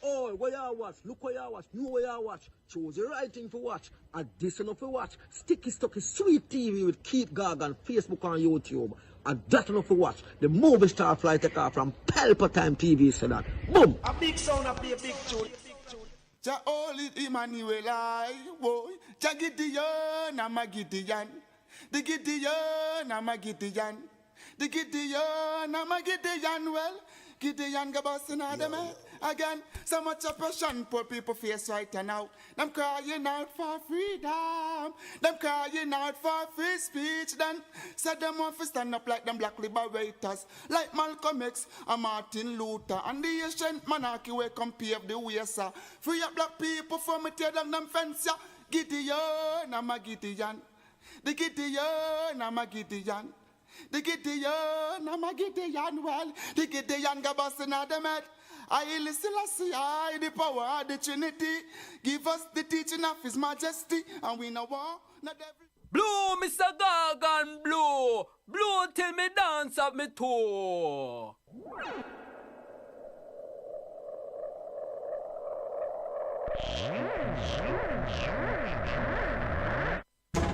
Oh, where you watch? Look where you watch. Know where you watch. Choose the right thing to watch. And this enough to watch. Sticky Stucky Sweet TV with Keith Gargan, Facebook and YouTube. And that enough to watch. The movie star fly take off from Pelpa Time TV said that. Boom! A big sound, a play a big tune. Ja holy Emmanuel I, boy. Ja Gideon, I'm a Gideon. The Gideon, I'm a Gideon. The Gideon, I'm a Gideon. Well, Gideon go bustin' out the man. Again, so much oppression poor people face right now. Them crying out for freedom. Them crying out for free speech. Then said them want to stand up like them black liberators, like Malcolm X and Martin Luther. And the ancient monarchy will come pave the way, sir. Free up black people from me tear down them fence, yeah. Gideon, I'm a Gideon. The Gideon, I'm a Gideon. The Gideon, I'm a Gideon. Well, the Gideon go bustin' out them head. I listen, I the power of the Trinity. Give us the teaching of His Majesty, and we know war. Not every. Blue, Mr. Gargan, blue. Blue till me dance up me toe.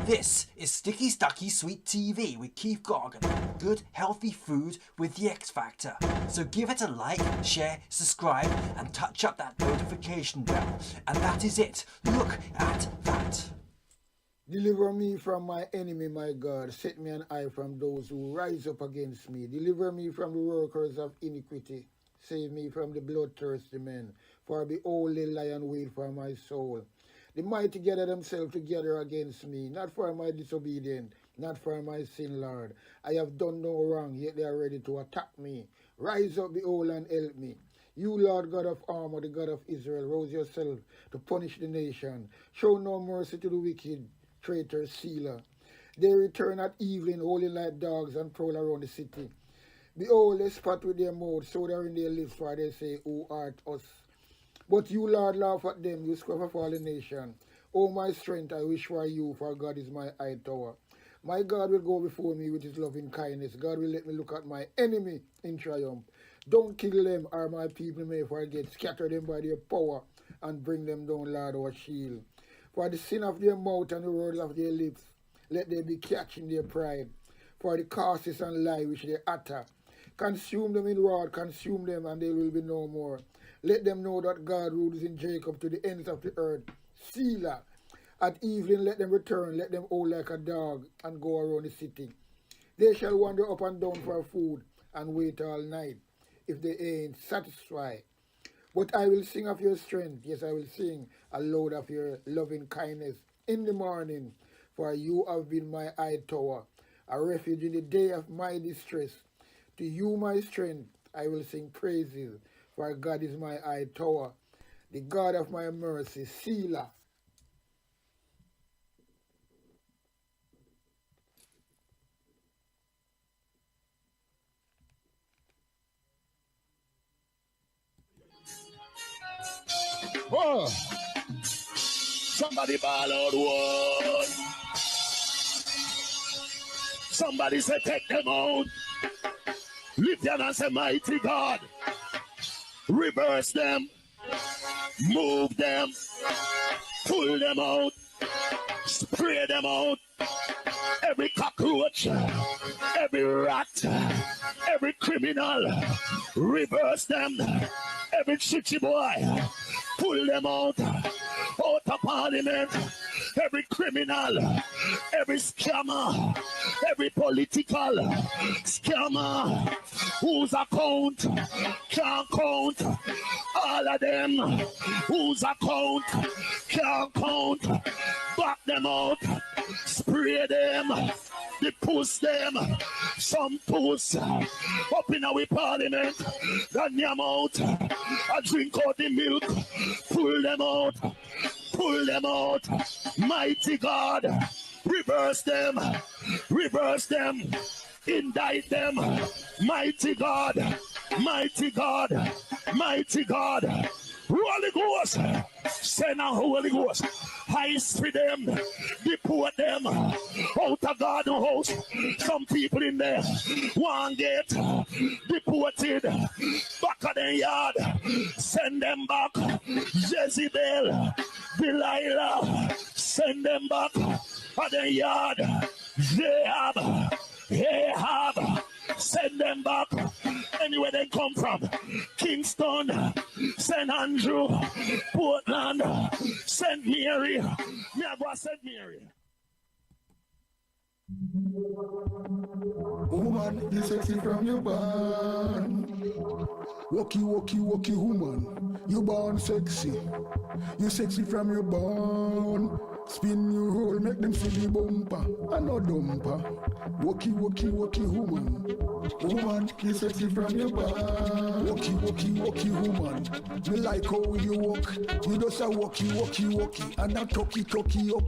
This is Sticky Stucky Sweet TV with Keith Gargan. Good, healthy food with the X Factor. So give it a like, share, subscribe, and touch up that notification bell. And that is it. Look at that. Deliver me from my enemy, my God. Set me an eye from those who rise up against me. Deliver me from the workers of iniquity. Save me from the bloodthirsty men. For behold, they lie and wait for my soul. The mighty gather themselves together against me, not for my disobedience, not for my sin, Lord. I have done no wrong, yet they are ready to attack me. Rise up, behold, and help me. You, Lord God of armor, the God of Israel, rouse yourself to punish the nation. Show no mercy to the wicked, traitor, sealer. They return at evening, howling like dogs, and prowl around the city. Behold, they spat with their mouth, so they are in their lips, for they say, Who art us? But you, Lord, laugh at them, you scruff of all the nation. O my strength, I wish for you, for God is my high tower. My God will go before me with his loving kindness. God will let me look at my enemy in triumph. Don't kill them, or my people may forget. Scatter them by their power, and bring them down, Lord, our shield. For the sin of their mouth and the words of their lips, let them be catched in their pride. For the curses and lie which they utter. Consume them in wrath, consume them, and they will be no more. Let them know that God rules in Jacob to the ends of the earth. Selah. At evening let them return, let them howl like a dog, and go around the city. They shall wander up and down for food, and wait all night, if they ain't satisfied. But I will sing of your strength, yes, I will sing aloud of your loving kindness in the morning. For you have been my high tower, a refuge in the day of my distress. To you, my strength, I will sing praises. For God is my high tower, the God of my mercy, Selah. Oh, somebody ball out one. Somebody say take them out. Lift your hand and say mighty God. Reverse them, move them, pull them out, spray them out. Every cockroach, every rat, every criminal, reverse them. Every chichi boy, pull them out of parliament. Every criminal, every scammer, every political scammer whose account can't count, all of them whose account can't count, back them out, spray them, they push them, some push up in our parliament, run them out, I drink out the milk, pull them out, pull them out. Mighty God, reverse them, indict them. Mighty God, mighty God, mighty God. Holy Ghost, send out Holy Ghost. heist for them, deport them out of garden house. Some people in there want get deported back of their yard. Send them back. Jezebel, Delilah, send them back of their yard. Ahab, send them back anywhere they come from. Kingston, St. Andrew, Portland, St. Mary. Me I go to St. Mary. Woman, you sexy from your born. Walkie, woman. You born sexy. You sexy from your born. Spin your roll, make them see the bumper. And no dumper. Walkie, woman. Woman, you sexy from your born. Walkie, woman. Me like how you walk. You just a walkie. And a talkie up.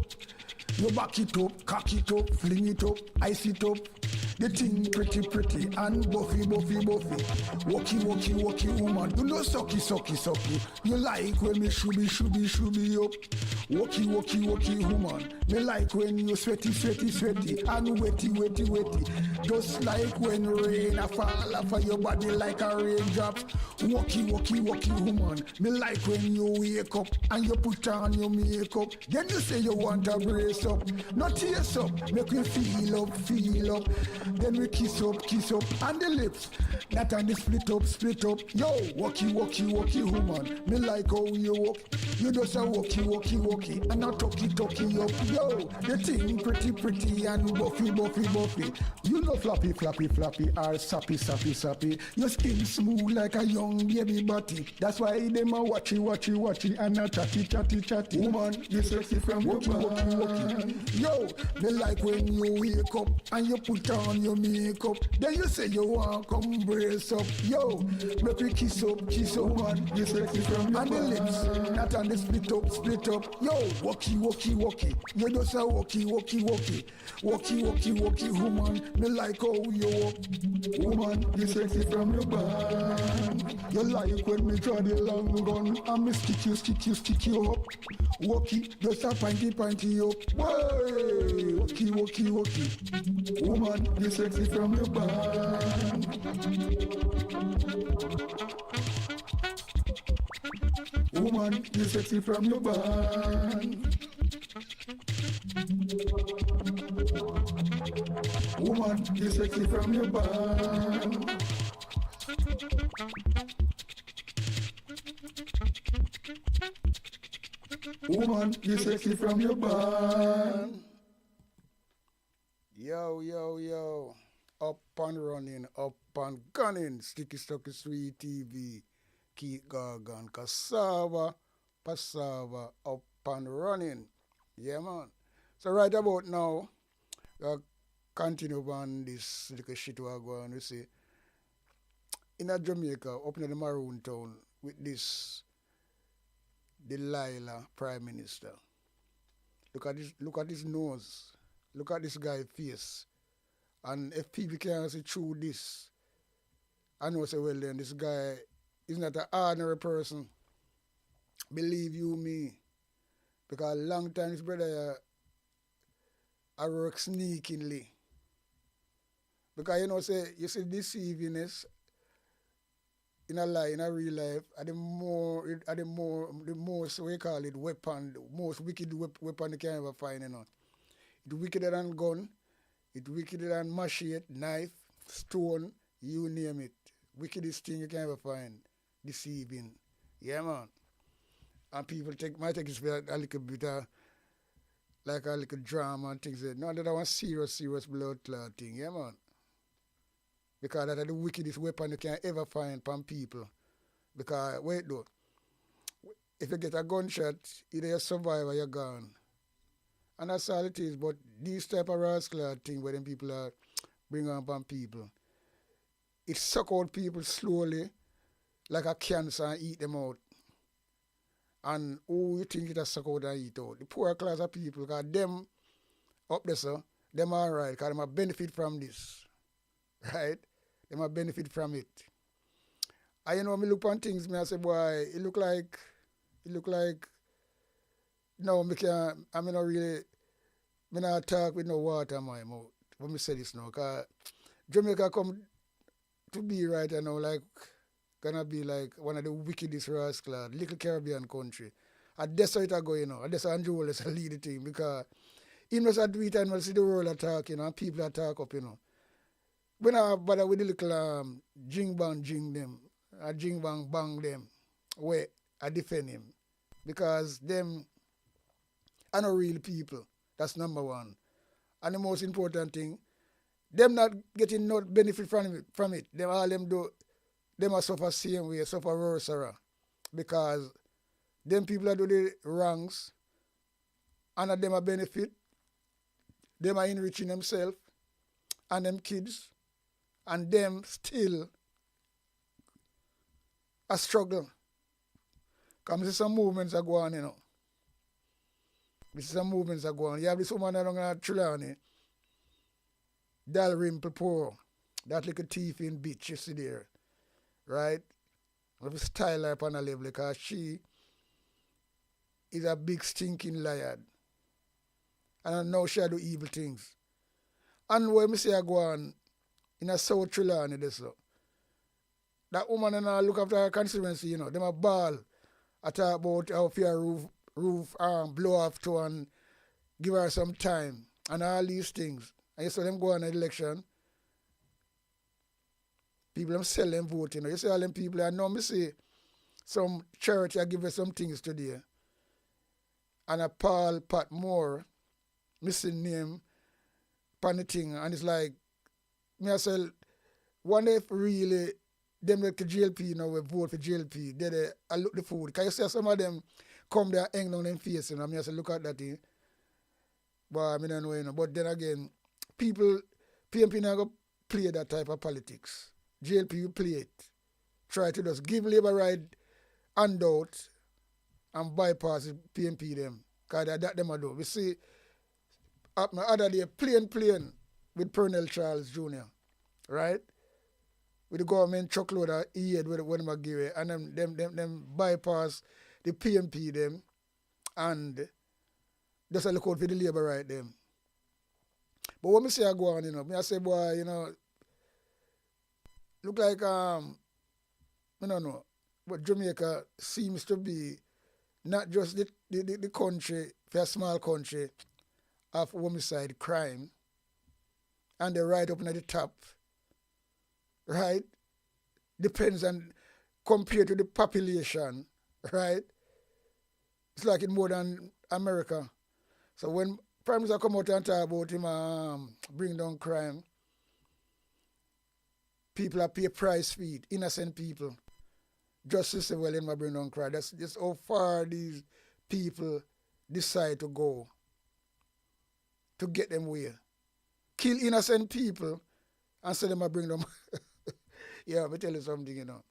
You back it up, cock it up, fling it up, ice it up. The thing pretty and buffy. Walkie, woman. You know sucky. You like when me shooby up. Walkie, woman. Me like when you sweaty and wetty. Just like when rain a fall off of your body like a raindrop. Walkie, woman. Me like when you wake up and you put on your makeup. Then you say you want a brace up, not tears up. Make me feel up. Then we kiss up, and the lips. That and the split up. Yo, walkie, woman. Me like how you walk. You just a walkie, and a talkie up. Yo, the thing pretty and buffy. You know floppy, or sappy. Your skin smooth like a young baby body. That's why them a watchy, and a chatty. Woman, you sexy from walkie. Yo, me like when you wake up and you put on your makeup. Then you say you want come brace up. Yo, make we kiss up, man. You sexy from your and the lips, not on the split up. Yo, walkie. You just a walkie. Walkie, woman. Me like how you walk. Woman, you sexy from your band. You like when me draw the long gun and me stick you up. Walkie, just a pinty up. Way, walkie. Woman, you sexy from your band. Woman, you sexy from your band. Woman, you sexy from your band. Woman, you sexy from your band. Yo. Up and running, up and gunning. Sticky Sweet TV. Keep Gargan, cassava, passava, up and running. Yeah, man. So right about now, we'll continue on this little shit we're going to see. In a Jamaica, up in the Maroon town, with this Delilah Prime Minister. Look at his nose. Look at this guy's face. And if people can't see through this, I know say, well then, this guy is not an ordinary person. Believe you me. Because a long time this brother I work sneakingly. Because you see deceivingness in a lie, in a real life, the most we call it weapon, the most wicked weapon you can ever find, It's wickeder than gun, it's wickeder than machete, knife, stone, you name it. Wickedest thing you can ever find. Deceiving. Yeah, man. And people might take it a little bit like a little drama and things like that. No, that was serious blood clot thing, yeah, man. Because that's the wickedest weapon you can ever find from people. Because, wait though, if you get a gunshot, either you survive or you're gone. And that's all it is. But these type of rascal thing where them people are bring on from people, it suck out people slowly like a cancer and eat them out. And who you think it has suck out and eat out? The poor class of people, because them up there, sir, them all right, because they might benefit from this. Right? They might benefit from it. And me look on things, I say, boy, it look like No, I mean, not really, me not talk with no water in my mouth. When me say this now, cause Jamaica come to be right now, like, gonna be like one of the wickedest rascal, little Caribbean country. And that's how it go, And that's how Andrew Wallace lead the team, because he must do it and see the world attack, and people attack up. When I bother with the little jing bang jing them, jing bang bang them, where I defend him. Because them are not real people. That's number one. And the most important thing, them not getting no benefit from it. Them all them are suffer same way, suffer worse. Because them people are do the wrongs, and them are benefit, them are enriching themselves, and them kids, and them still a struggle. Because I see some movements are going, I see some movements are going. You have this woman around Trelawney, Dalrymple Poor, that little thief in bitch you see there, right? With a style her on a level, because she is a big stinking liar. And I know she do evil things. And when I say I go on in a South Trelawney, that woman and I look after her constituency, them a ball. I talk about how fear roof blow off to and give her some time and all these things. And you saw them go on an election. People them sell them vote, You see all them people, I know me see some charity I give her some things today. And a Paul Pat Moore, missing name, pan the thing, and it's like, me I say, wonder if really them like the GLP we vote for GLP, I look the food. Can you see some of them come there hang down them face, I mean I say look at that thing. But I mean I know, But then again, people PMP now go play that type of politics. GLP will play it. Try to just give Labour right handout and bypass PMP them. Because that them I do. We see up my other day plain with Pernell Charles Jr. Right? With the government truckload of aid when them give it, and them bypass the PMP them and just look out for the Labour right them. But when I say I go on, I say boy, look like I don't know, but Jamaica seems to be not just the country, for a small country, of homicide crime, and they're right up at the top, right? Depends on, compared to the population, right? It's like in more than America. So when Prime Minister come out and talk about him bring down crime, people are pay price for it, innocent people. Just to say, well, in my bring down crime. That's just how far these people decide to go to get them where. Kill innocent people and say them I bring them. Yeah, let me tell you something, You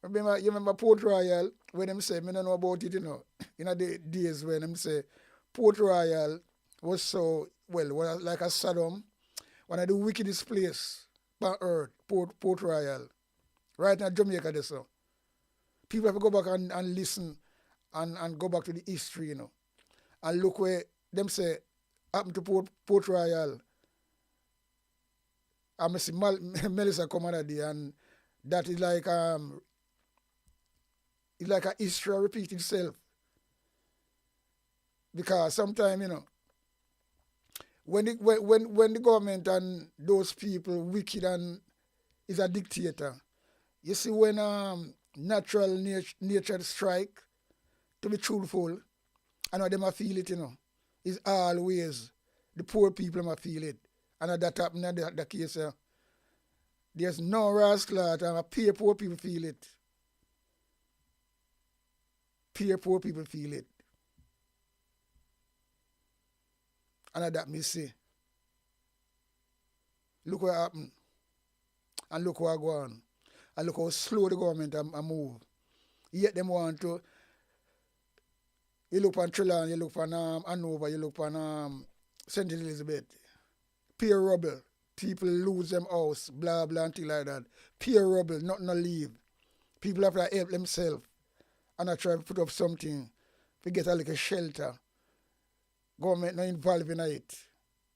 remember Port Royal, when them say, I don't know about it, In the days when them say, Port Royal was so, was like a Saddam, one of the wickedest place on earth, Port Royal. Right now, Jamaica, this so. People have to go back and listen and go back to the history, And look where them say, happened to Port Royal. I see Melissa come on day, and that is like it's like a history repeat itself. Because sometimes, when the government and those people wicked and is a dictator, you see when natural nature strike, to be truthful, I know them a feel it, It's always the poor people ma feel it. And that happened in the case. There's no rascal and poor people feel it. Poor people feel it. And that me say. Look what happened. And look what go on. And look how slow the government move. Yet them want to. You look on Trelawney, you look on Hanover, you look on St. Elizabeth. Pure rubble. People lose them house, blah, blah, and things like that. Pure rubble, nothing to leave. People have to help themselves. And I try to put up something to get a little shelter government not involved in it.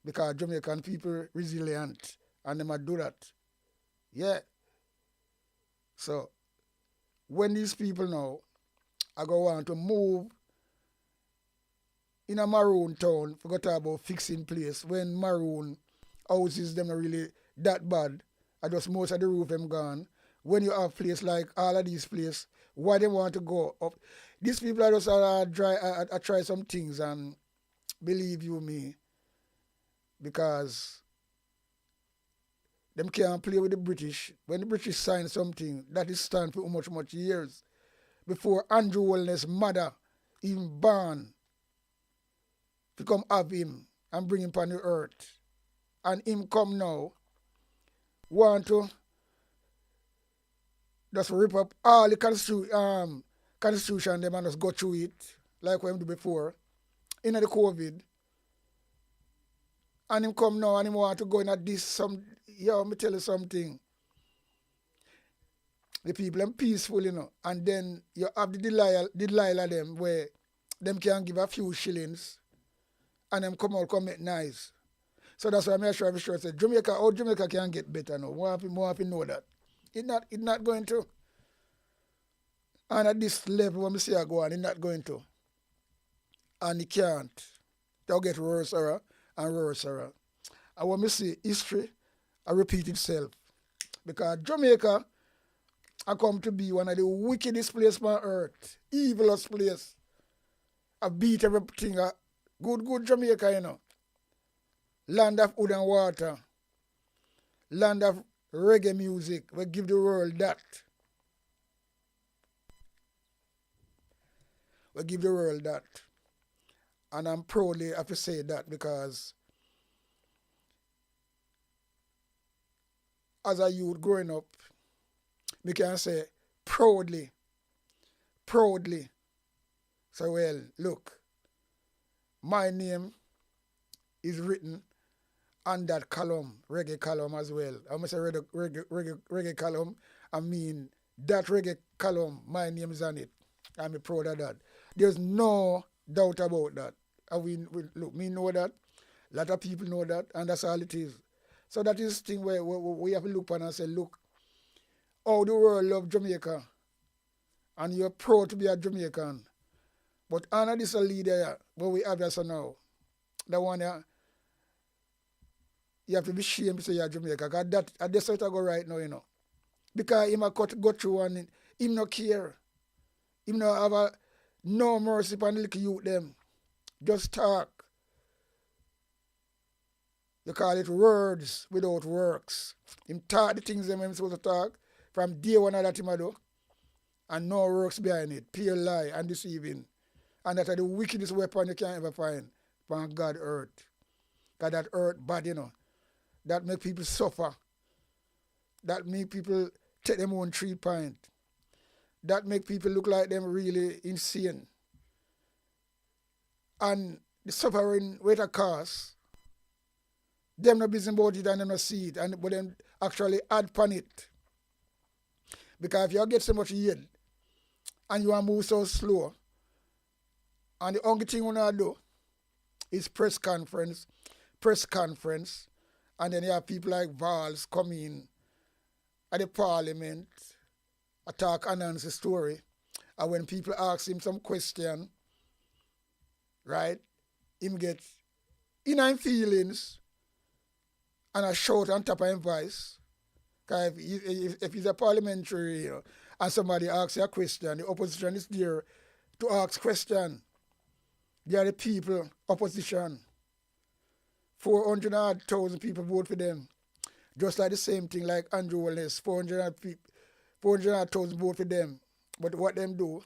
Because Jamaican people resilient and they might do that. Yeah. So when these people now are going to want to move in a maroon town, forgot about fixing place, when maroon houses them are really that bad, and just most of the roof them gone. When you have place like all of these places, why they want to go up? These people are just try some things, and believe you me, because them can't play with the British. When the British sign something, that is stand for much years. Before Andrew Wellness' mother even born, to come have him and bring him on the earth. And him come now, want to just rip up all the constitution them and just go through it, like what him do before, in the COVID. And him come now and him want to go in at this, me tell you something. The people them peaceful, and then you have the Delilah them where them can give a few shillings and them come make nice. So that's why I'm sure say Jamaica can get better now. More happy know that. It not going to. And at this level when we see it go on, it's not going to. And it can't. They'll get worse and worse. And when we see history, I repeat itself. Because Jamaica I come to be one of the wickedest places on earth, evilest place. I beat everything. Good Jamaica, Land of wood and water. Land of reggae music. We give the world that. We give the world that. And I'm proudly have to say that because as a youth growing up, we can say proudly. So well, look, my name is written on that column, reggae column as well. I must say reggae column, I mean that reggae column, my name is on it. I'm proud of that. There's no doubt about that. Look, me know that, a lot of people know that, and that's all it is. So that is the thing where we have to look on and say, look, how the world love Jamaica, and you're proud to be a Jamaican. But under this leader where we have us now, the one you have to be ashamed to say you're Jamaica, because that's how it go right now, Because him go through and him no care. Him no have no mercy upon the little youth them. Just talk. You call it words without works. Him talk the things them supposed to talk from day one of that him do, and no works behind it. Pure lie and deceiving. And that are the wickedest weapon you can ever find from God earth. Because that earth bad, That make people suffer. That make people take them own 3 point. That make people look like them really insane. And the suffering with a cause, them not busy about it and them not see it, but them actually add upon it. Because if you get so much yield and you want to move so slow, and the only thing you want to do is press conference, and then you have people like Valls come in at the parliament, attack, announce the story, and when people ask him some question, right, him get inner feelings and a shout on top of his voice. Because if he's a parliamentary, and somebody asks you a question, the opposition is there to ask question. They are the people, opposition. 400,000 people vote for them. Just like the same thing like Andrew Wellness, 400,000 vote for them. But what them do,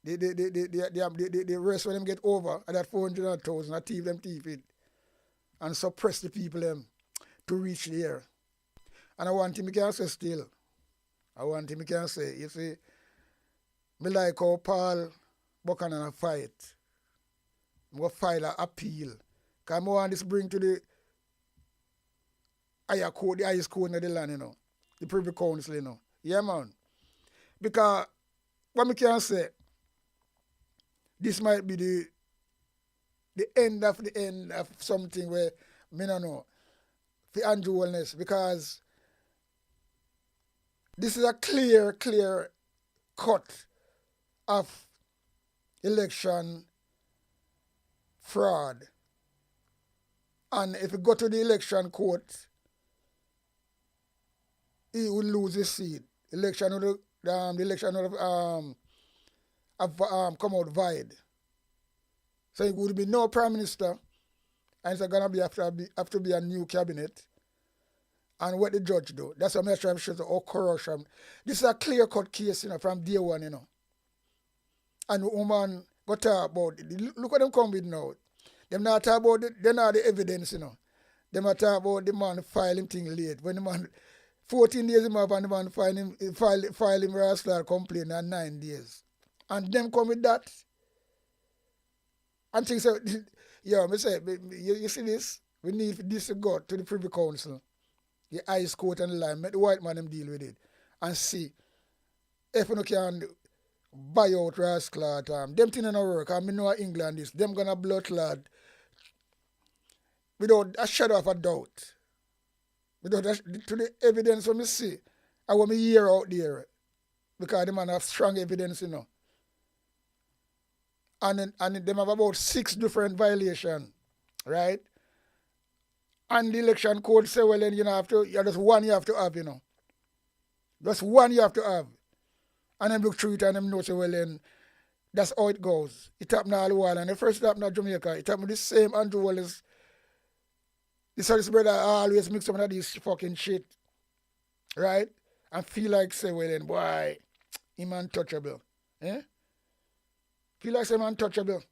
the rest when them get over, and that 400,000, I thief them it and suppress the people them to reach there. And I want him to can say still. You see, me like how Paul Buchanan fight. I'm going to file an appeal. Because I want this bring to the higher court, the highest court in the land, the Privy Council, Yeah, man. Because what I can say, this might be the end of something where me no know for Andrew Wellness, because this is a clear cut of election fraud. And if you go to the election court, he will lose his seat. The election would have come out void. So it would be no prime minister, and it's gonna be have to be a new cabinet. And what the judge do? That's what I'm trying to show you, corruption. This is a clear-cut case, from day one, And the woman go talk about it. Look what them come with now. Them not talk about it, they not the evidence, Them not talk about the man filing thing late. When the man 14 days him up and the man file him rascal complaint in 9 days. And them come with that. And things so yeah, me say, you see this? We need this to go to the Privy Council. The Ice Court and the line, make the white man them deal with it. And see if you can buy out rascal them things don't work. I know England is them gonna blood lad without a shadow of a doubt. To the evidence when me see, I want me hear out there. Because the man have strong evidence, And them have about 6 different violations, right? And the election code say, well, then just one you have to have, Just one you have to have. And them look through it and them know, say, well, then that's how it goes. It happened all the while. And the first happened in Jamaica. It happened with the same Andrew Wallace. This brother always mix up with this fucking shit. Right? And feel like, say, well, then, boy, him untouchable. Eh? Feel like him untouchable.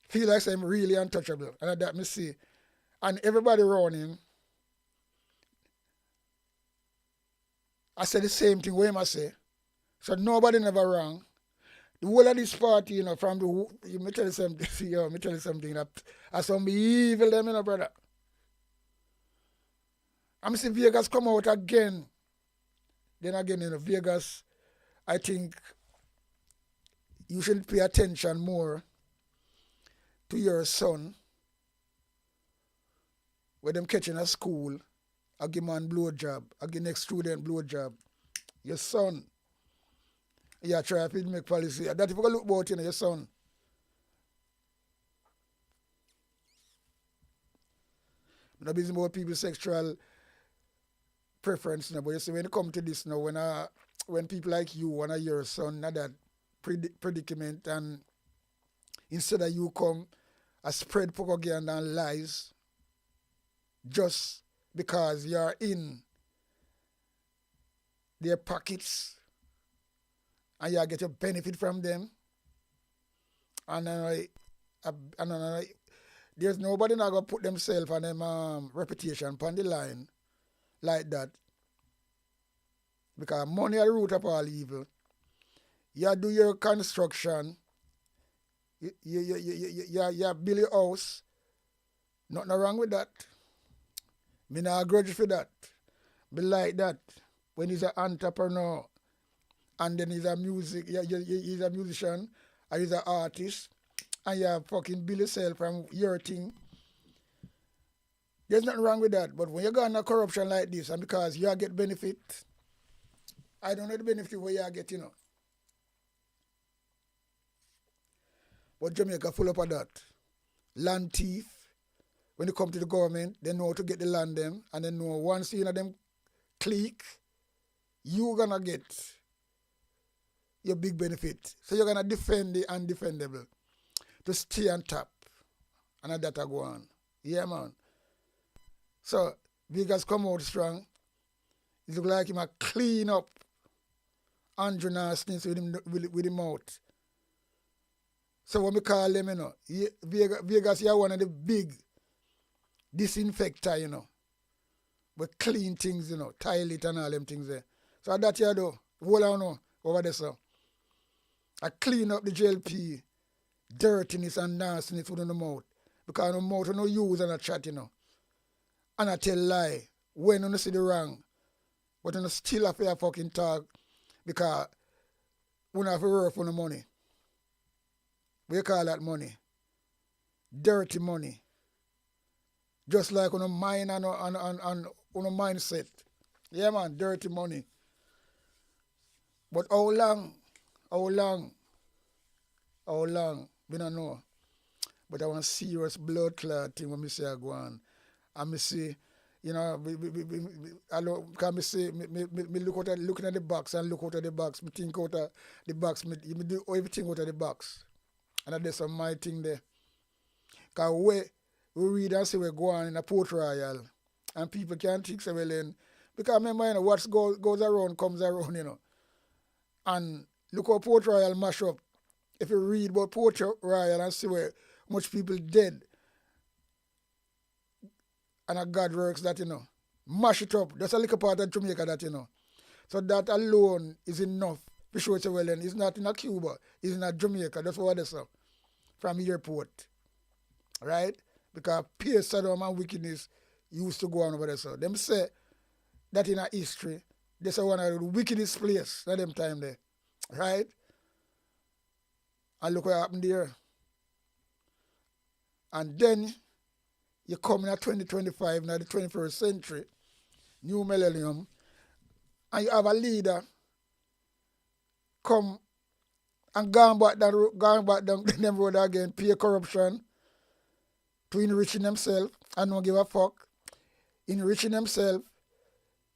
Feel like I'm really untouchable. And that me see. And everybody around him, I say the same thing what him I say. So nobody never wrong. The whole of this party, from me tell you something, that I some be evil them, brother. I'm see Vegas come out again. Then again, Vegas, I think you should pay attention more to your son. When them catching a school, I give man blow job, I give next student blow job. Your son. Yeah, try to make policy. That if you look about your son. I'm not busy about people's sexual preference now, but you see when it come to this now, when people like you wanna your son not that predicament, and instead of you come a spread propaganda and lies just because you're in their pockets and you get a benefit from them. And there's nobody not gonna put themselves and them reputation upon the line like that. Because money is the root of all evil. You do your construction, you build your house. Nothing wrong with that. Me not grudge for that. Me like that. When he's an entrepreneur and then he's a he's a musician or he's an artist and you fucking build yourself from your thing. There's nothing wrong with that. But when you go on a corruption like this and because you get benefit, I don't know the benefit where you get, But Jamaica full up of that. Land thief. When they come to the government, they know how to get the land them, and they know once them click, you're gonna get your big benefit. So you're gonna defend the undefendable to stay on top. And that go on. Yeah, man. So Vegas come out strong. It look like him a clean up Andrew Nastiness with him out. So when we call them, Vegas is one of the big disinfector, but clean things, tile it and all them things there. So that you do, hold on over there, so. I clean up the JLP, dirtiness and nastiness within the mouth. Because the mouth no use and a chat, And I tell lie, when you see the wrong, but you still have to fucking talk Because we have to work for the money. We call that money. Dirty money. Just like on a mind and on a mindset. Yeah man, dirty money. But how long? How long? How long? We don't know. But I want serious blood clot thing when I say I go on. And I see, you know, I look out at looking at the box and look out at the box. I think out of the box. I do everything out of the box. And there's some my thing there. Because we read and say we go on in a Port Royal. And people can't think so well then. Because remember, you know, what goes around comes around, you know. And look how Port Royal mash up. If you read about Port Royal and see where much people dead, and a God works that, you know, mash it up. That's a little part of Jamaica that, you know. So that alone is enough to show it well. And it's not in a Cuba, it's in a Jamaica. That's what they say from airport, right? Because pure Sodom and wickedness used to go on over there. So them say that in a history, they say one of the wickedest place at them time there, right? And look what happened there. And then you come in at 2025, now the 21st century, new millennium, and you have a leader come and gone back down them road again, pay corruption to enriching themselves and don't give a fuck. Enriching themselves,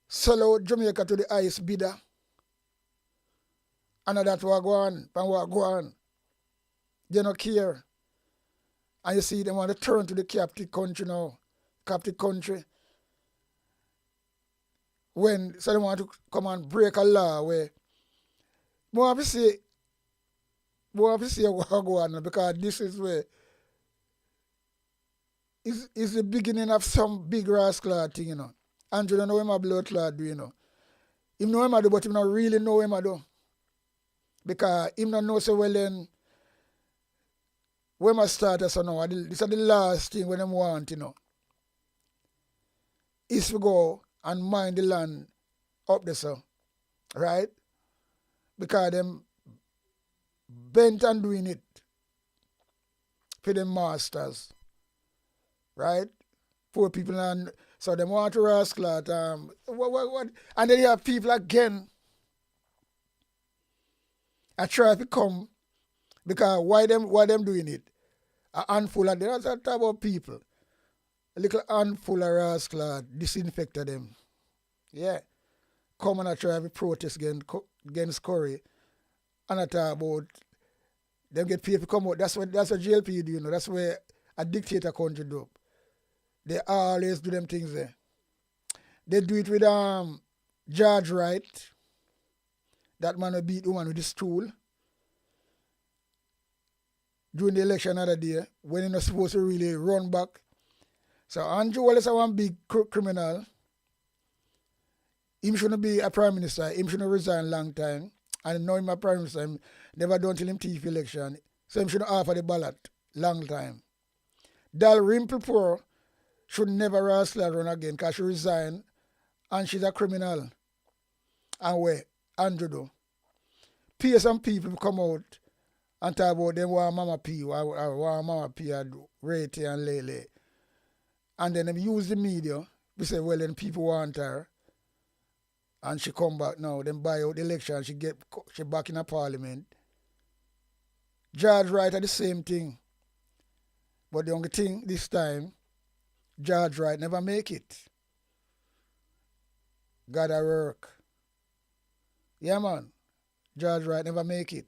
sell out Jamaica to the highest bidder. And that's what go on. They don't care. And you see them want to turn to the captive country now. Captive country. So they want to come and break a law where more have to say what go on because this is where is the beginning of some big rascal thing, you know. Andrew don't know him a blood clot do, you know. Him know him a do, but him not really know him a do. Because him not know so well then when I start so now, this is the last thing when them want, you know. Is to go and mine the land up there, so. Right? Because them bent on doing it for them masters. Right? Poor people and so them want to rascal at what? And then you have people again I try to come because why them doing it? A handful of them, that's a type of people. A little handful of rascal disinfected them. Yeah. Come and I try to protest against Curry. And I talk about them get paid to come out. That's what JLP do, you know. That's where a dictator country do. They always do them things there. They do it with George Wright. That man will beat the woman with the stool. During the election the other day, when he not supposed to really run back. So Andrew Wallace is one big criminal. Him shouldn't be a prime minister. Him shouldn't resign long time. And now him a prime minister. Him never done till him thief election. So him shouldn't offer the ballot long time. Dalrymple Poor should never run again because she resigned and she's a criminal. And where Andrew do. Pay some people come out and talk about them want Mama P, want Mama P and Rate and Lele. And then them use the media. We say, well, then people want her. And she come back now. Then buy out the election. She back in a parliament. George Wright are the same thing. But the only thing this time, George Wright never make it. Gotta work. Yeah, man. George Wright never make it.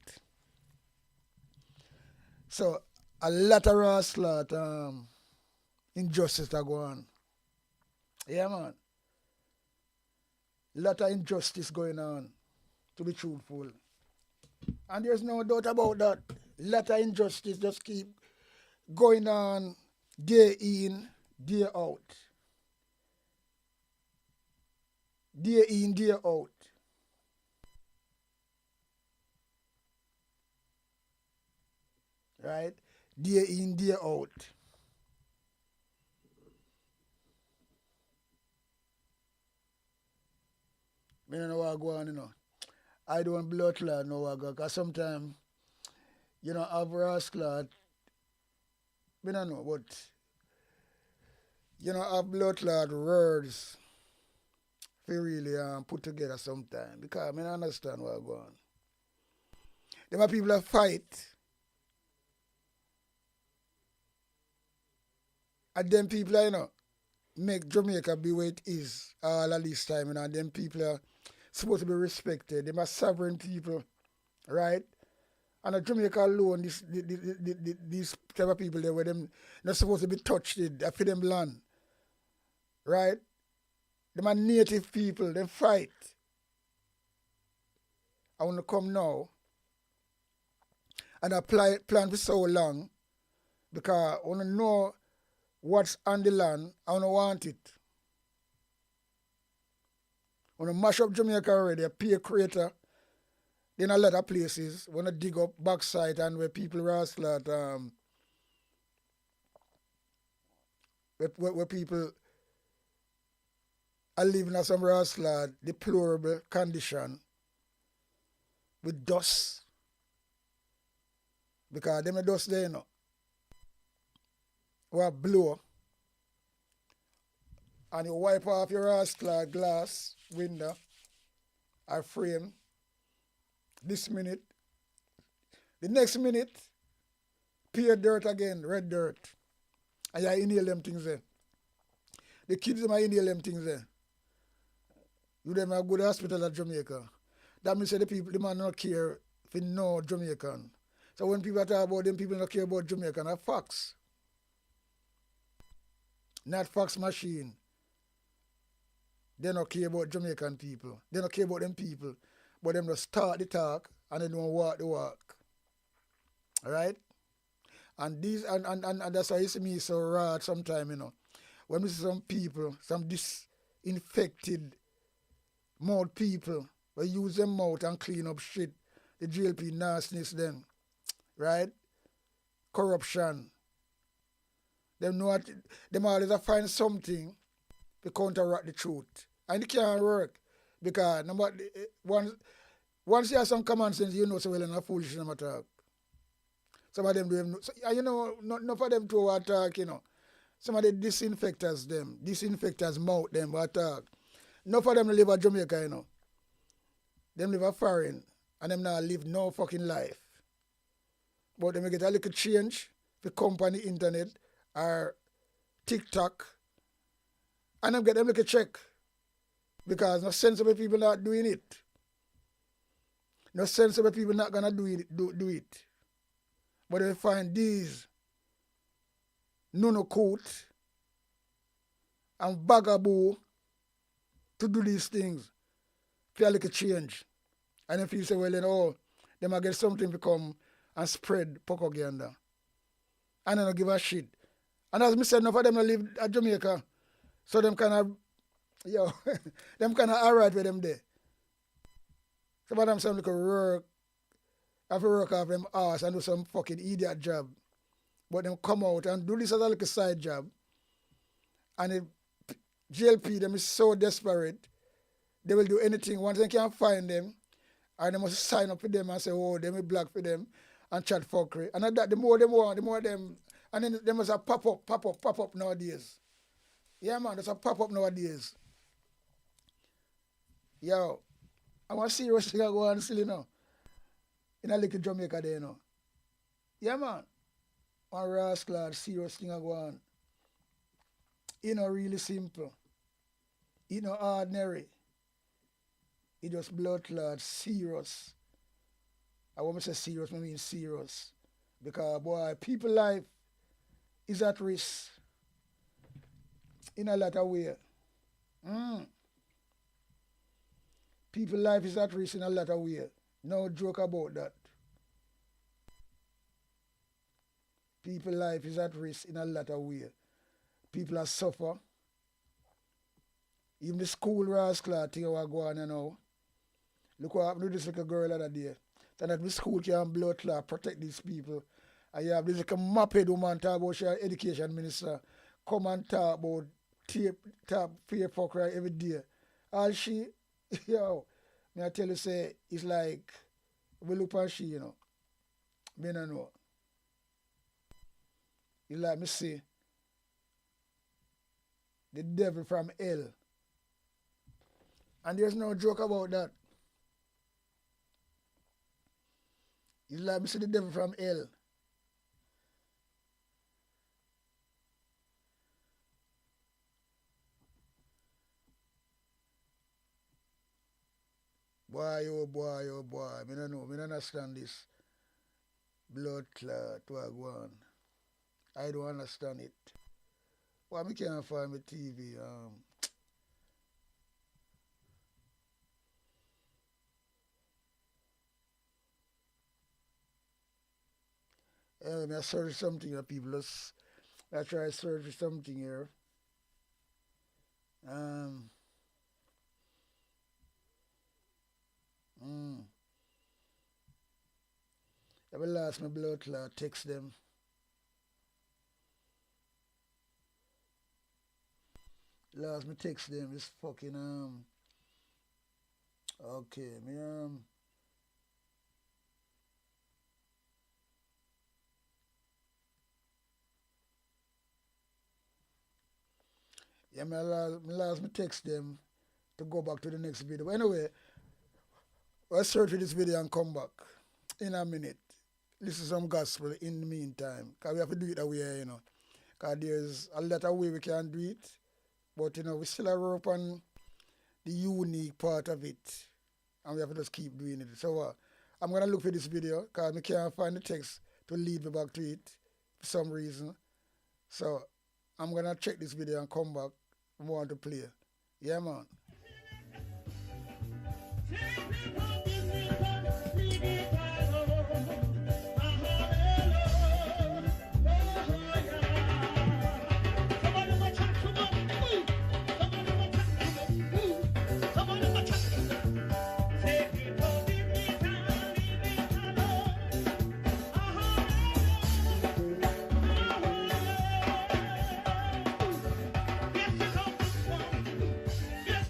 So, a lot of injustice that go on. Yeah, man. A lot of injustice going on, to be truthful. And there's no doubt about that. A lot of injustice just keep going on day in, day out. Day in, day out. Right? Day in, day out. I don't know what go on, you know. I don't blood clot no wago, because sometimes, you know, have ras clot, I don't know, but, you know, have blood clot words, we really put together sometime, because I mean, I understand what going on. There are people that fight, and then people, you know, make Jamaica be where it is all of this time, you know, and then people are supposed to be respected. They are sovereign people, right? And a Jamaica alone, these type of people there where them not supposed to be touched, they for them land, right? Them are native people, they fight. I want to come now and plan for so long because I want to know what's on the land, I don't want it. When I mash up Jamaica already, I pay a creator, then a lot of places, when I dig up backside and where people wrestle at, where people are living in some wrestle deplorable condition with dust. Because them dust there, you know. Or blow and you wipe off your rascal glass window or frame this minute. The next minute, pure dirt again, red dirt. And you inhale them things there. The kids them inhale them things there. You them a good hospital at Jamaica. That means that the people, the man not care if they know Jamaican. So when people talk about them, people don't care about Jamaican. That's facts. Not fax machine. They don't care about Jamaican people. They don't care about them people. But them just start the talk and they don't walk the walk. Alright? And these and that's why you see me so rad sometimes, you know. When we see some people, some disinfected mouth people, we use them mouth and clean up shit. The GLP nastiness then. Right? Corruption. Them know what, them always find something to counteract the truth. And it can't work. Because once you have some common sense, you know so well enough foolishness them attack. Some of them do have you know, not for them to attack, you know. Some of the disinfectors mouth them attack. Not for them to live at Jamaica, you know. Them live at foreign and them not live no fucking life. But them get a little change for company internet or TikTok, and them get them like a check. Because no sensible people not doing it. No sensible people not gonna do it. But they find these no coat and bagaboo to do these things. Feel like a change. And if you say, well, you know, they might get something to come and spread propaganda. And I don't give a shit. And as I said, enough of them live at Jamaica. So them kind of, them kind of alright with them there. Some of them sound like a work, have to work off them ass and do some fucking idiot job. But them come out and do this as a little side job. And the GLP, them is so desperate, they will do anything. Once they can't find them, and they must sign up for them and say, oh, they will black for them and chat fuckery. And that, the more they want, the more them, and then they must have pop up nowadays. Yeah, man, there's a pop up nowadays. Yo, I want to see serious thing go on still, you know. In a little Jamaica there, you know. Yeah, man. One rascal, serious thing go on. It not really simple. It not ordinary. It just blood clot, serious. I want to say serious, I mean serious. Because, boy, people life is at risk in a lot of ways. People life is at risk in a lot of ways. No joke about that. People life is at risk in a lot of ways. People are suffer. Even the school rascal thing I go on, you know. Look what happened to this little girl the other day. So that the school can blood clot protect these people. And you have this like a moped woman talk about she education minister. Come and talk about tape, tap, fear fuck right every day. All she, yo, Me I tell you say it's like we look at she, you know. Me no know. It's like me see the devil from hell. And there's no joke about that. It's like me see the devil from hell. Boy, oh boy, oh boy. I don't know. I don't understand this. Blood clot, what go on. I don't understand it. Why me can't find my TV? I search something here, people. I try to search something here. I will lost my blood clot, text them. Lost me text them, it's fucking okay, me yeah, me last me text them to go back to the next video. But anyway, let's search for this video and come back in a minute. Listen some gospel in the meantime. Because we have to do it that way, you know. Because there's a lot of way we can do it. But, you know, we still are up on the unique part of it. And we have to just keep doing it. So I'm going to look for this video because I can't find the text to lead me back to it for some reason. So I'm going to check this video and come back and want to play. Yeah, man. Yes,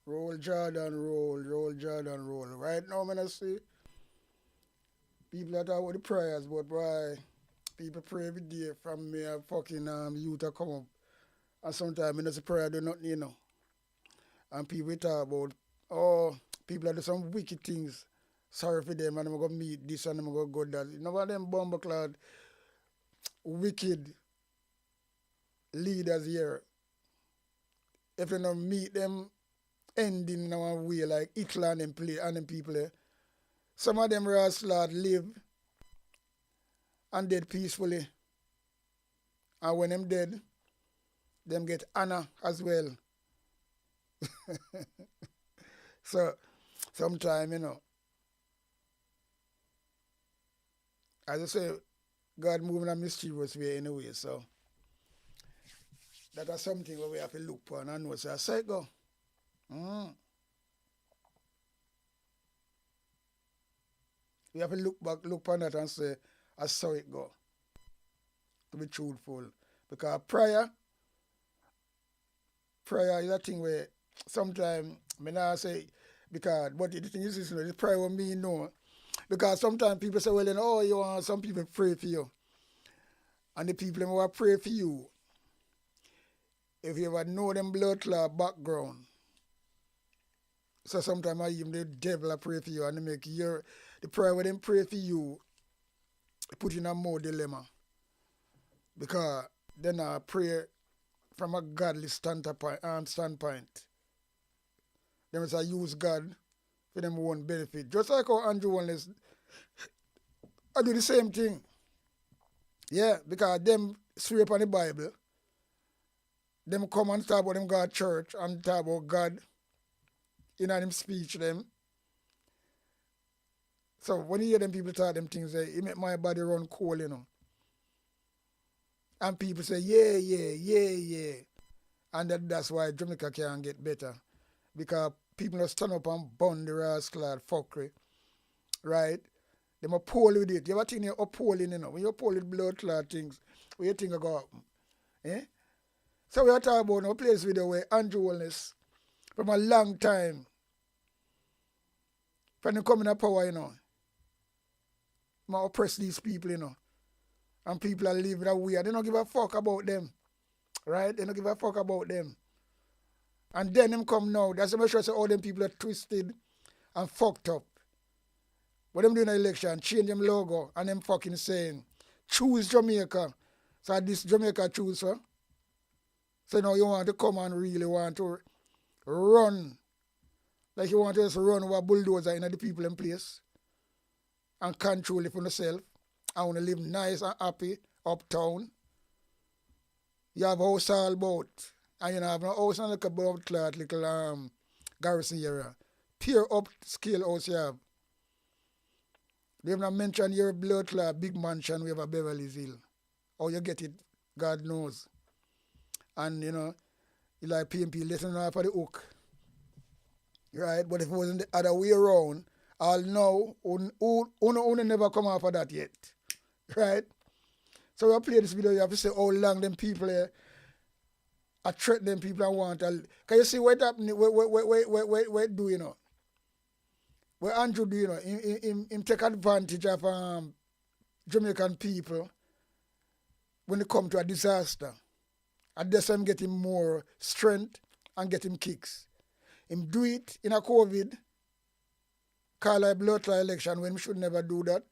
Roll Jordan, roll Jordan, roll. Right now, man, I see people that talk with the prayers, but boy, people pray every day from me a fucking youth to come up. And sometimes I see prayer do nothing, you know. And people talk about, oh, people that do some wicked things. Sorry for them, and I'm going to meet this and I'm going to go that. None of them bumbleclad, wicked leaders here. If you don't meet them, ending in a way like Hitler and them, and them people there. Some of them rascals live and dead peacefully. And when them dead, them get honor as well. So, sometimes, you know, as I say, God moving in a mysterious way anyway, so that is something where we have to look for and know, so I say go. We have to look back, look on that and say, I saw it go. To be truthful. Because prayer is a thing where sometimes, I mean, I say, because, but the thing is, you know, the prayer will mean no. Because sometimes people say, well, you know, oh, you want some people pray for you. And the people who pray for you, if you ever know them blood clot background, so sometimes even the devil pray for you and they make the prayer when them pray for you put in a more dilemma. Because then I pray from a godly standpoint. Them is I use God for them own benefit. Just like how Andrew Wallace, I do the same thing. Yeah, because them swear upon the Bible. Them come and talk about them God church and talk about God in them speech them. So when you hear them people talk them things, it make my body run cold, you know. And people say, yeah. And that's why Jamaica can't get better. Because people don't stand up and burn the rascal fuckery. Right? They are appalled with it. You ever think you're appalling, you know? When you appalled with blood clot things, what you think about happen? Eh? So we are talking about no place video where Andrew Wallace, from a long time, from the coming of power, you know, I oppress these people, you know. And people are living that way. They don't give a fuck about them. Right? They don't give a fuck about them. And then them come now. That's the sure say all them people are twisted and fucked up. What them doing in the election, change them logo and them fucking saying, choose Jamaica. So this Jamaica choose, huh? So now you want to come and really want to run. Like you want to just run over a bulldozer in the people in place. And control it for yourself. I want to live nice and happy uptown. You have a house all about. And you know, have a house and like a blood clot, little garrison area. Pure upscale house you have. They have not mentioned your blood clot big mansion we have a Beverly Hills. How you get it, God knows. And you know, you like PMP letting off of the hook. Right? But if it wasn't the other way around, I'll know who never come off of that yet. Right? So when I play this video, you have to say how long them people I threaten them people and want to. Can you see what happening? What do you know? What Andrew do you know? Him take advantage of Jamaican people when it come to a disaster. And that's him get him more strength and get him kicks. Him do it in a COVID, call a blood clot election when we should never do that.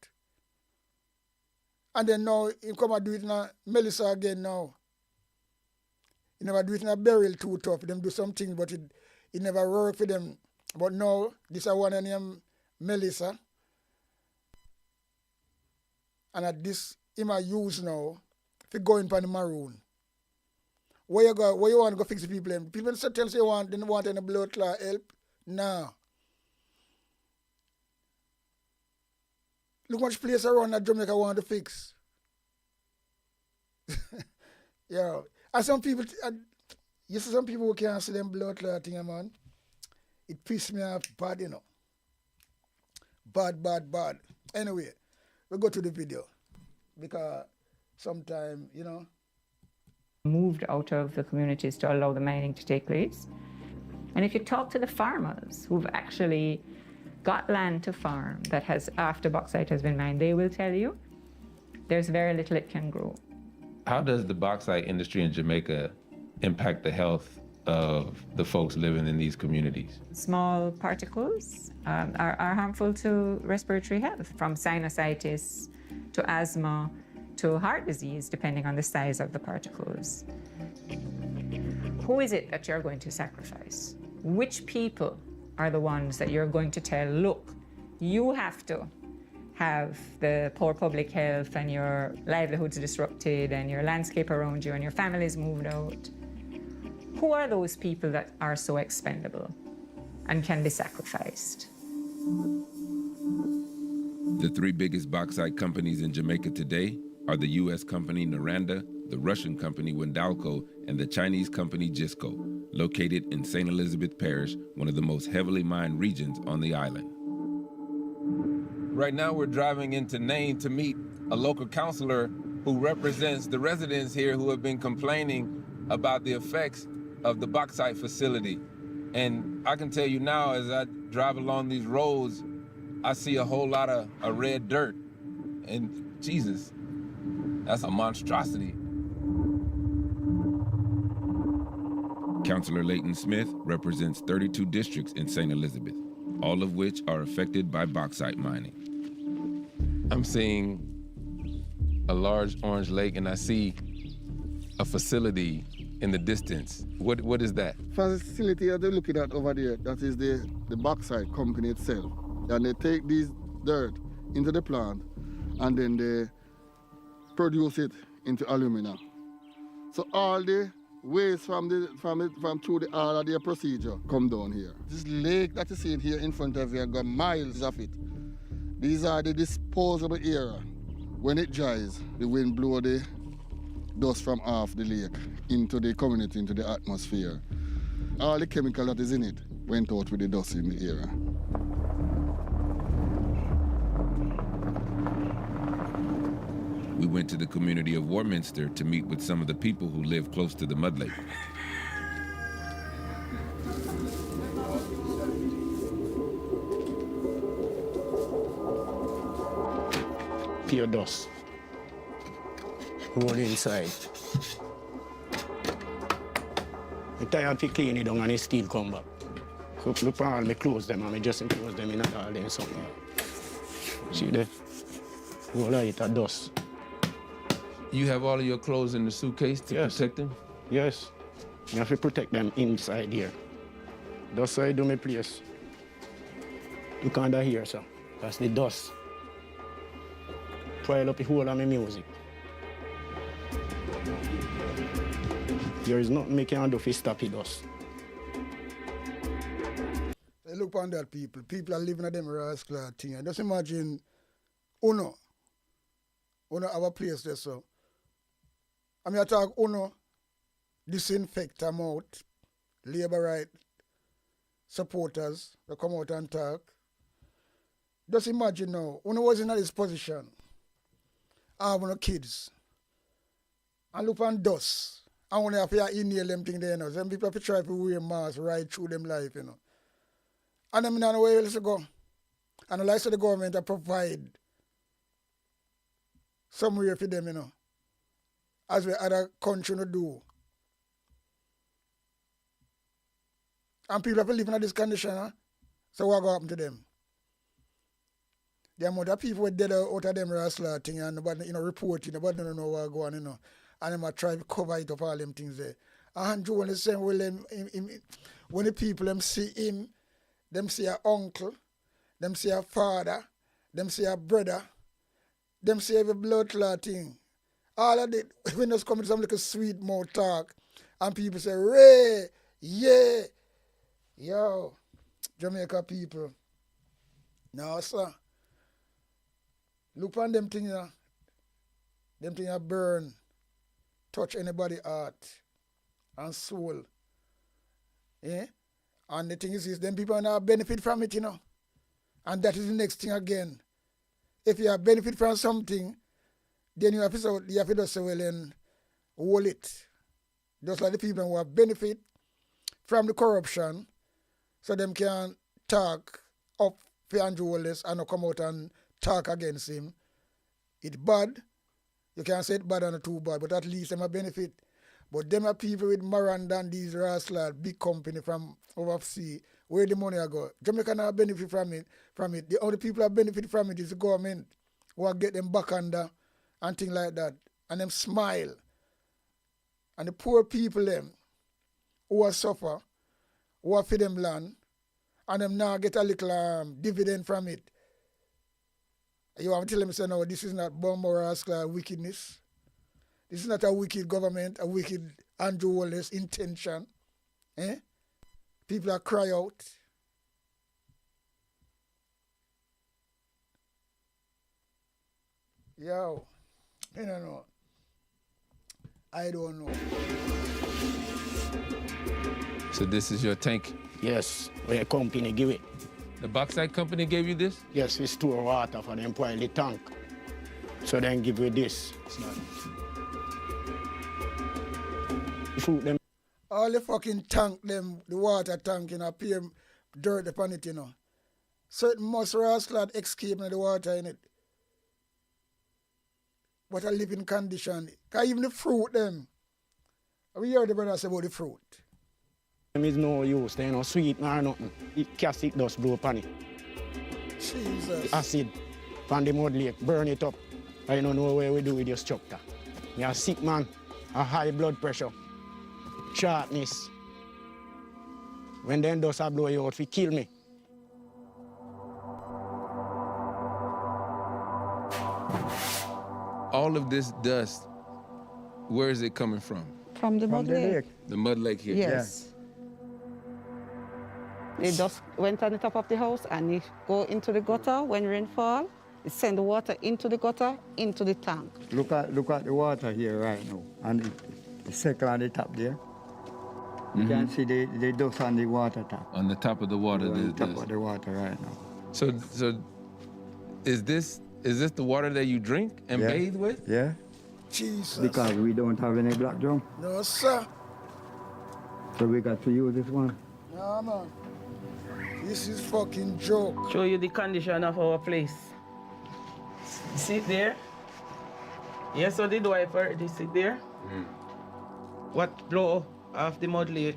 And then now he come and do it in a Melissa again now. He never do it in a burial too tough. Them do some things, but it never work for them. But now, this is one named Melissa. And at this, him a use now to go in for the maroon. Where you want to go fix the people? People say tell you they don't want any blood clot help. Nah. Look much place around that Jamaica want to fix. Yeah. And some people, you see some people who can't see them blood clot thing, man. It pisses me off bad, you know. Bad. Anyway, we go to the video. Because sometimes, you know. Moved out of the communities to allow the mining to take place. And if you talk to the farmers who've actually got land to farm that has, after bauxite has been mined, they will tell you there's very little it can grow. How does the bauxite industry in Jamaica impact the health of the folks living in these communities? Small particles are harmful to respiratory health, from sinusitis to asthma to heart disease, depending on the size of the particles. Who is it that you're going to sacrifice? Which people are the ones that you're going to tell, look, you have to have the poor public health and your livelihoods disrupted and your landscape around you and your families moved out? Who are those people that are so expendable and can be sacrificed? The three biggest bauxite companies in Jamaica today are the U.S. company Noranda, the Russian company Wendalco, and the Chinese company Jisco, located in St. Elizabeth Parish, one of the most heavily mined regions on the island. Right now we're driving into Nain to meet a local councilor who represents the residents here who have been complaining about the effects of the bauxite facility. And I can tell you now, as I drive along these roads, I see a whole lot of red dirt. And Jesus, that's a monstrosity. Councillor Leighton Smith represents 32 districts in St. Elizabeth, all of which are affected by bauxite mining. I'm seeing a large orange lake and I see a facility in the distance. What is that? Facility that they're looking at over there, that is the bauxite company itself. And they take these dirt into the plant and then they produce it into alumina. So all the waste from through all of their procedure come down here. This lake that you see here in front of you, got miles of it. These are the disposable area. When it dries, the wind blows the dust from off the lake into the community, into the atmosphere. All the chemical that is in it went out with the dust in the area. We went to the community of Warminster to meet with some of the people who live close to the mud lake. Pure dust. Roll inside. I tired to clean it down and it still come back. So look at all my clothes them and I just close them in all them something. See there? Roll it a dust. You have all of your clothes in the suitcase to protect them? Yes. You have to protect them inside here. That's how I do my place. Look under here, sir. That's the dust. Pile up the whole of my music. There is nothing I can do to stop the dust. Hey, look on that people. People are living at them rascal thing. And just imagine, Uno have a place there, so. I mean, I talk Uno, disinfect them out, labor right supporters, they come out and talk. Just imagine now, Uno was in this position, I have no kids, and look on dust. I want to have to inhale them things there, you know. Some people have to try to wear masks right through them life, you know. And them not know where else to go. And the likes of the government to provide somewhere for them, you know, as we other country no do. And people have to live in this condition, huh? So what going to happen to them? The amount of people were dead out of them wrestler thing and nobody, you know, reporting, nobody don't know what's going on, you know. And them try to cover it up all them things there. And Andrew when they say, well, when the people them see him, them see a uncle, them see a father, them see a brother, them see every blood clot thing. All of it, when us come to some little sweet mouth talk, and people say, Ray, yeah, yo, Jamaica people. No, sir. Look on them things, them things burn, touch anybody heart and soul. Yeah? And the thing is them people now benefit from it, you know. And that is the next thing again. If you have benefit from something, then you have to just say, well, then hold it. Just like the people who have benefit from the corruption, so them can talk up for Andrew Wallace and not come out and talk against him. It's bad. You can't say it's bad and too bad, but at least them a benefit. But them are people with Miranda and these rascals, big company from overseas, where the money go. Jamaica not benefit from it. The only people that benefit from it is the government, who are get them back under and things like that. And them smile. And the poor people them, who are suffer, who are for them land, and them now get a little dividend from it. You have to tell them, say, no, this is not bomb or rascal wickedness. This is not a wicked government, a wicked Andrew Wallace intention. People are cry out. Yo, I don't know. I don't know. So this is your tank? Yes, where company give it. The bauxite company gave you this? Yes, we store water for them pour in the tank. So then give you this. Fruit them. All the fucking tank them, the water tank, appear dirt upon it, Certain most rascal escape in the water in it. What a living condition. Because even the fruit them. We heard the brother say about the fruit. Them is no use, they no sweet nor nothing. It castic dust blow upon it. Jesus. The acid from the mud lake, burn it up. I don't know where we do with your structure. Me a sick man, a high blood pressure, sharpness. When them dust a blow you out, it kill me. All of this dust, where is it coming from? From the mud lake. The mud lake here? Yes. It just went on the top of the house and it go into the gutter when rain fall. It send the water into the gutter, into the tank. Look at the water here right now. And the circle on the top there. You can see the dust on the water top. On the top of the water? On the top of the water right now. So is this the water that you drink and bathe with? Yeah. Jesus. Because we don't have any black drum. No, sir. So we got to use this one. Nah, man. This is fucking joke. Show you the condition of our place. See it there? Yes, so the wiper, this it there. What blow off the mud lake?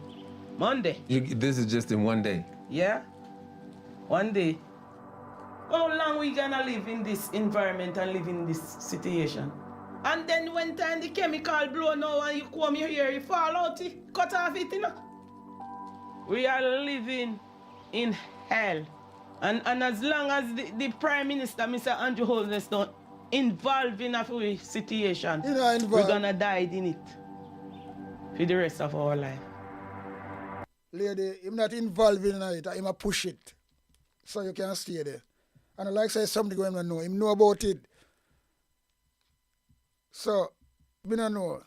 Monday. This is just in one day? Yeah. One day. How long we gonna live in this environment and live in this situation? And then when time the chemical blow now and you come here, you fall out, cut off it, We are living in hell. And as long as the Prime Minister, Mr. Andrew Wallace, don't involve in a situation, we're gonna die in it for the rest of our life. Lady, I'm not involved in it, I'm a push it. So you can stay there. And I like say something going to know. Him know about it. So, me don't know.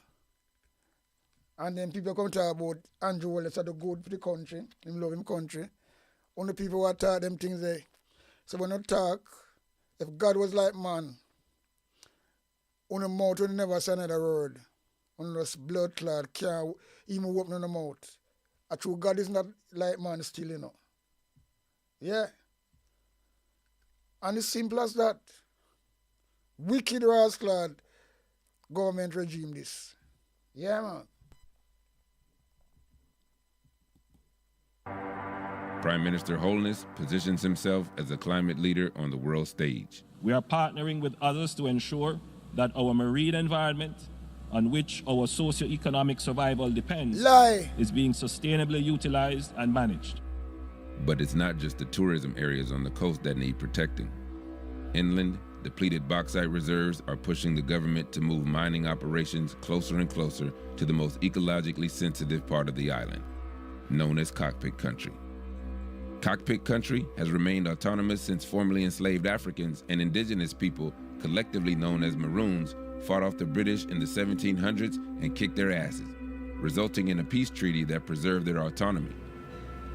And then people come talk about Andrew Wallace are the good for the country. Him love him country. Only people who talk them things there. So when you talk, if God was like man, on the mouth will never say another word. On this blood clot can't even open on the mouth. Actually, God is not like man still, Yeah. And it's simple as that. Wicked rascal government regime this. Yeah, man. Prime Minister Holness positions himself as a climate leader on the world stage. We are partnering with others to ensure that our marine environment, on which our socio-economic survival depends, is being sustainably utilized and managed. But it's not just the tourism areas on the coast that need protecting. Inland, depleted bauxite reserves are pushing the government to move mining operations closer and closer to the most ecologically sensitive part of the island, known as cockpit country. Cockpit country has remained autonomous since formerly enslaved Africans and indigenous people, collectively known as maroons, fought off the British in the 1700s and kicked their asses, resulting in a peace treaty that preserved their autonomy.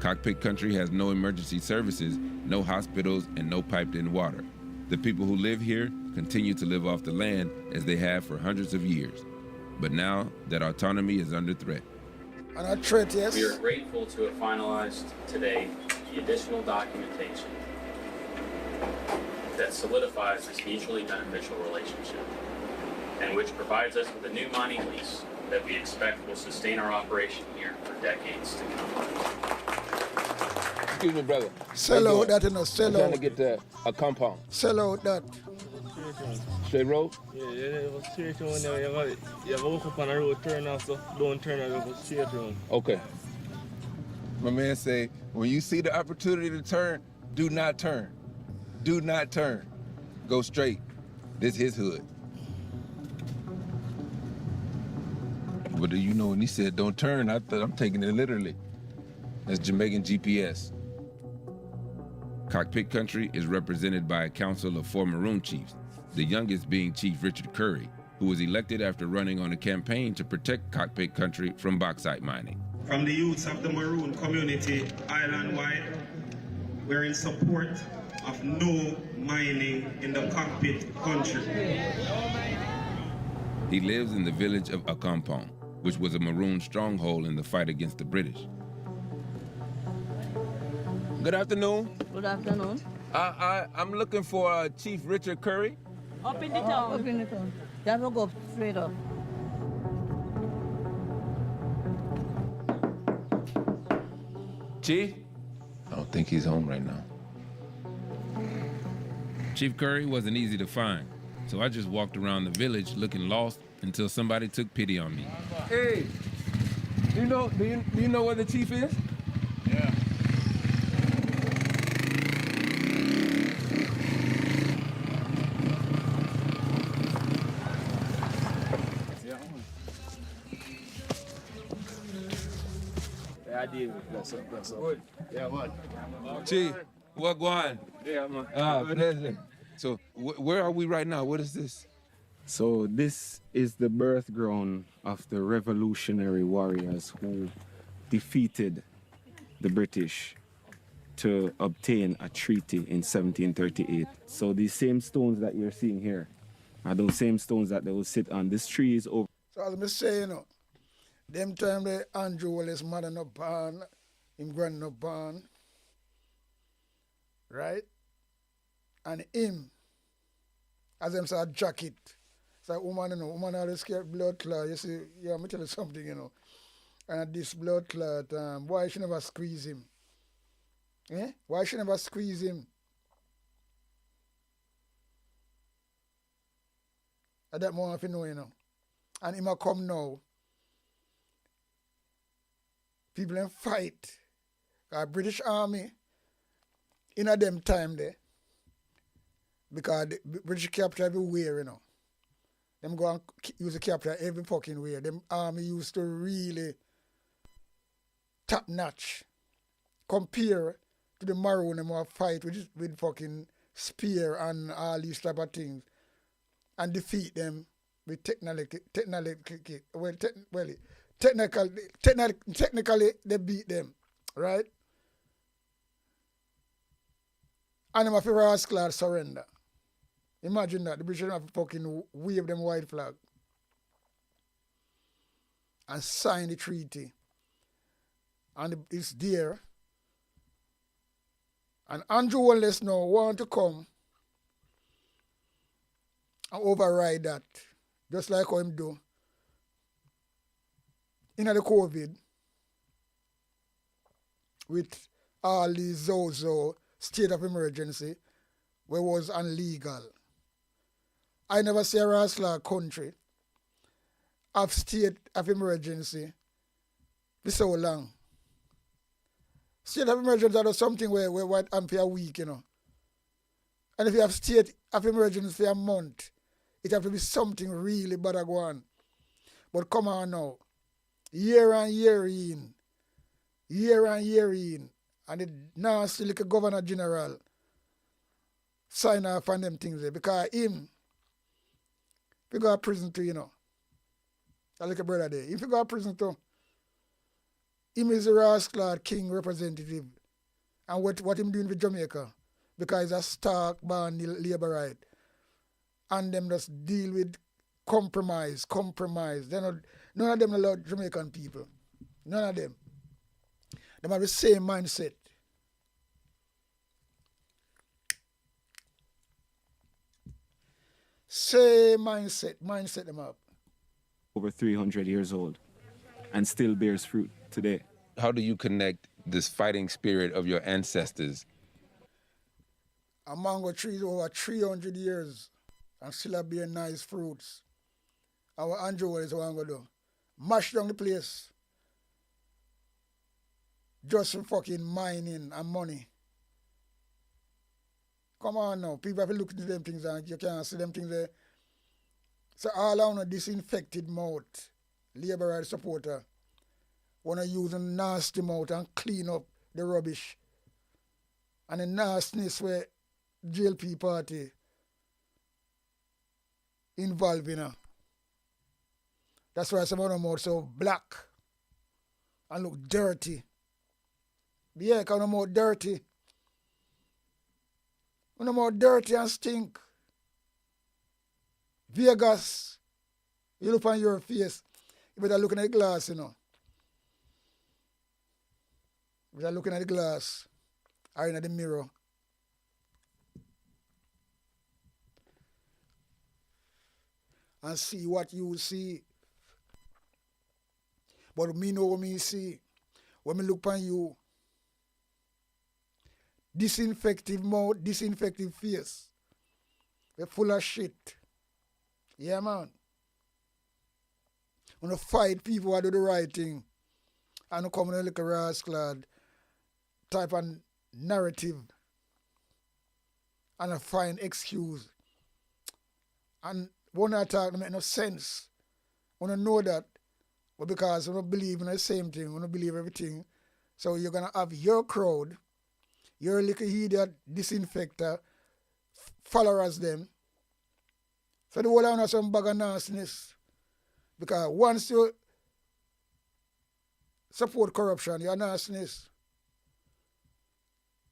Cockpit country has no emergency services, no hospitals, and no piped-in water. The people who live here continue to live off the land as they have for hundreds of years. But now that autonomy is under threat. And a threat, yes. We are grateful to have finalized today the additional documentation that solidifies this mutually beneficial relationship and which provides us with a new mining lease that we expect will sustain our operation here for decades to come. Excuse me, brother. Sell out that, you know, sell I'm trying out. to get to a compound. Sell out that. Straight road? Yeah, go straight on there. You gotta walk up on the road, turn off, so don't turn out, go straight on. Okay. My man say, when you see the opportunity to turn, do not turn. Do not turn. Go straight. This his hood. But you know, when he said don't turn, I thought I'm taking it literally. That's Jamaican GPS. Cockpit country is represented by a council of 4 Maroon chiefs, the youngest being Chief Richard Curry, who was elected after running on a campaign to protect cockpit country from bauxite mining. From the youths of the Maroon community island-wide, we're in support of no mining in the cockpit country. He lives in the village of Accompong, which was a Maroon stronghold in the fight against the British. Good afternoon. Good afternoon. I'm looking for Chief Richard Curry. Up in the town. Up in the town. You have to go straight up. Chief? I don't think he's home right now. Chief Curry wasn't easy to find, so I just walked around the village looking lost until somebody took pity on me. Hey, do you know where the chief is? Yeah. I did. That's up. Good. Yeah, what? Chief, what going? Yeah, man. Pleasure. So, where are we right now? What is this? So this is the birth ground of the revolutionary warriors who defeated the British to obtain a treaty in 1738. So these same stones that you're seeing here are those same stones that they will sit on. This tree is over. So as I say, you know, them time the Andrew Wallace mother no born, him grand no born, right? And him, as them say, a jacket. It's like woman, you know, woman always get blood clot. You see, yeah, let me tell you something, you know. And this blood clot, why she never squeeze him? Eh? Why she never squeeze him? I don't want to know, you know. And him a come now. People in fight. British Army, in a them time there, because the British capture everywhere, you know. Them go and use the capture every fucking way. Them army used to really top notch. Compare to the Maroon them who fight with fucking spear and all these type of things. And defeat them with technically they beat them, right? And them have to rascal surrender. Imagine that, the British have to fucking wave them white flag and sign the treaty. And it's there. And Andrew Wallace now want to come and override that, just like how him do in the COVID with all the Zozo state of emergency where it was illegal. I never see a Rascal country have state of emergency for so long. State of emergency is something where white and for a week, you know. And if you have state of emergency for a month, it have to be something really bad go on. But come on now. Year and year in, and the nasty little Governor General sign off on them things there because him, if you go to prison too, you know, that little brother there, if you go to prison too, him is a Rascal King representative. And what him doing with Jamaica, because he's a stark born labor right. And them just deal with compromise. None of them allow Jamaican people. None of them. They have the same mindset. Same mindset them up. Over 300 years old and still bears fruit today. How do you connect this fighting spirit of your ancestors? A mango tree is over 300 years and still bear nice fruits. Our Andrew is what I'm going to do. Mash down the place. Just for fucking mining and money. Come on now. People have to look into them things and you can't see them things there. So all I want a disinfected mouth, Labour Right supporter, want to use a nasty mouth and clean up the rubbish. And the nastiness where JLP party involved in her. That's why some of them are so black and look dirty. Yeah, because they're more dirty. When they're more dirty and stink. Vegas, you look on your face, you better look in the glass, you know. You better looking at the glass or in the mirror. And see what you see. But me know what me see. When me look on you, disinfective mouth, disinfective face. We're full of shit. Yeah, man. When you fight people who do the right thing, and you come in a little rascal type of narrative, and I find excuse. And when I talk, it make no sense. When I know that, but because we don't believe in the same thing, we don't believe everything, so you're going to have your crowd, your little idiot disinfector, followers them. So the whole of some bag of nastiness. Because once you support corruption, you're nastiness.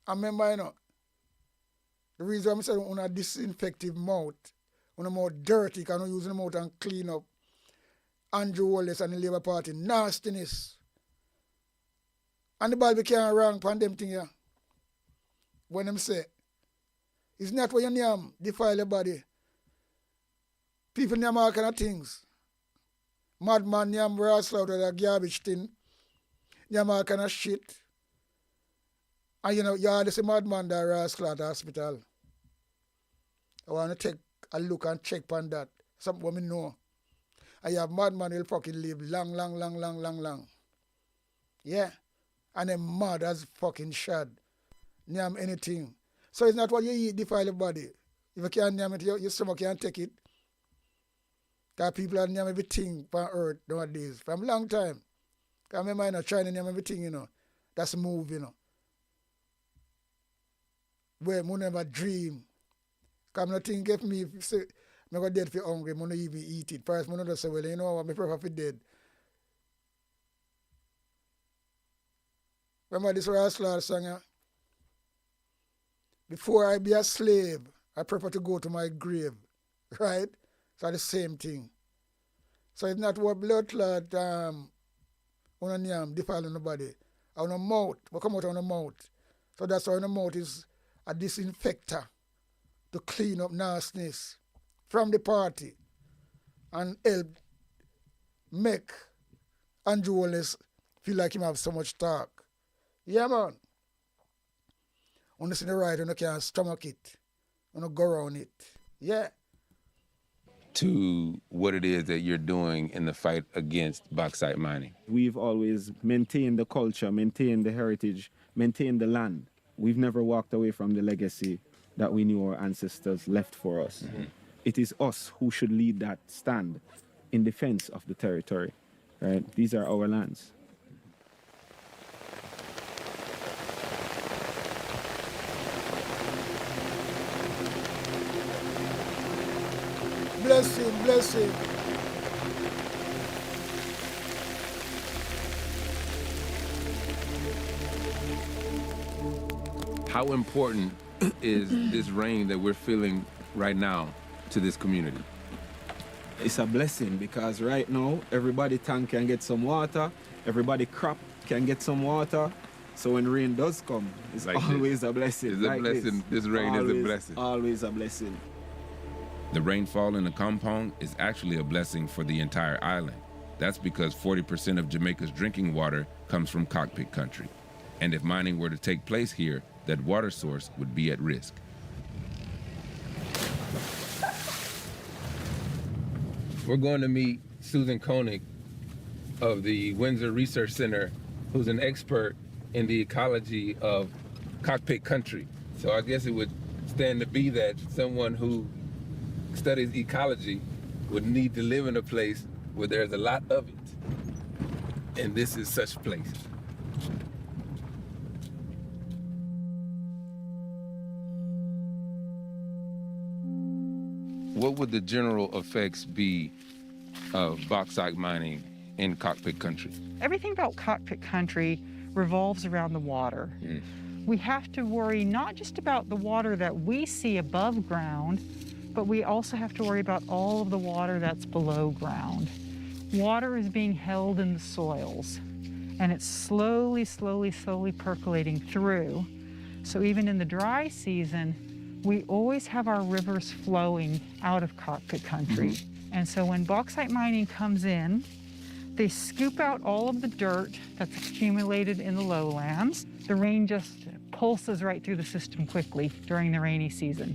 And remember, you know, the reason I'm saying on a disinfective mouth, on a more dirty, can use the mouth and clean up Andrew Wallace and the Labour Party nastiness. And the Bible can't wrong upon them thing here. When them say, it's not what you name defile your body. People name all kind of things. Madman name rascal out of the garbage thing. Name all kind of shit. And you know, you are the madman that rascal at the hospital. I want to take a look and check on that. Some women know. And you have madman will fucking live long. Yeah. And them mad as fucking shad. Name anything. So it's not what you eat defile your body. If you can't name it, your stomach can't take it. Because people are name everything on earth nowadays. From a long time. Because I remember, you know, trying to name everything, you know. That's a move, you know. Where I never dream. Because I think if me say, I'm going to dead for hungry, I'm not even eat it. First, I'm not say, well, you know what, I prefer for dead. Remember this rascal song, yeah? Before I be a slave, I prefer to go to my grave. Right? So the same thing. So it's not what blood clot on a name defiling the body. On a mouth, what come out on the mouth. So that's why the mouth is a disinfector to clean up nastiness from the party and help make Andrew Wallace feel like him have so much talk. Yeah, man. When you see the right, you can't stomach it. You go around it. Yeah. To what it is that you're doing in the fight against bauxite mining. We've always maintained the culture, maintained the heritage, maintained the land. We've never walked away from the legacy that we knew our ancestors left for us. Mm-hmm. It is us who should lead that stand in defense of the territory, right? These are our lands. Bless him, bless him. How important is this rain that we're feeling right now to this community? It's a blessing because right now, everybody tank can get some water, everybody crop can get some water. So when rain does come, it's like always a blessing. It's a blessing. This rain is a blessing. Always a blessing. The rainfall in the Kampong is actually a blessing for the entire island. That's because 40% of Jamaica's drinking water comes from cockpit country. And if mining were to take place here, that water source would be at risk. We're going to meet Susan Koenig of the Windsor Research Center, who's an expert in the ecology of cockpit country. So I guess it would stand to be that someone who studies ecology would need to live in a place where there's a lot of it. And this is such a place. What would the general effects be of bauxite mining in cockpit country? Everything about cockpit country revolves around the water. We have to worry not just about the water that we see above ground, but we also have to worry about all of the water that's below ground. Water is being held in the soils, and it's slowly percolating through. So even in the dry season, we always have our rivers flowing out of cockpit country. And so when bauxite mining comes in, they scoop out all of the dirt that's accumulated in the lowlands. The rain just pulses right through the system quickly during the rainy season,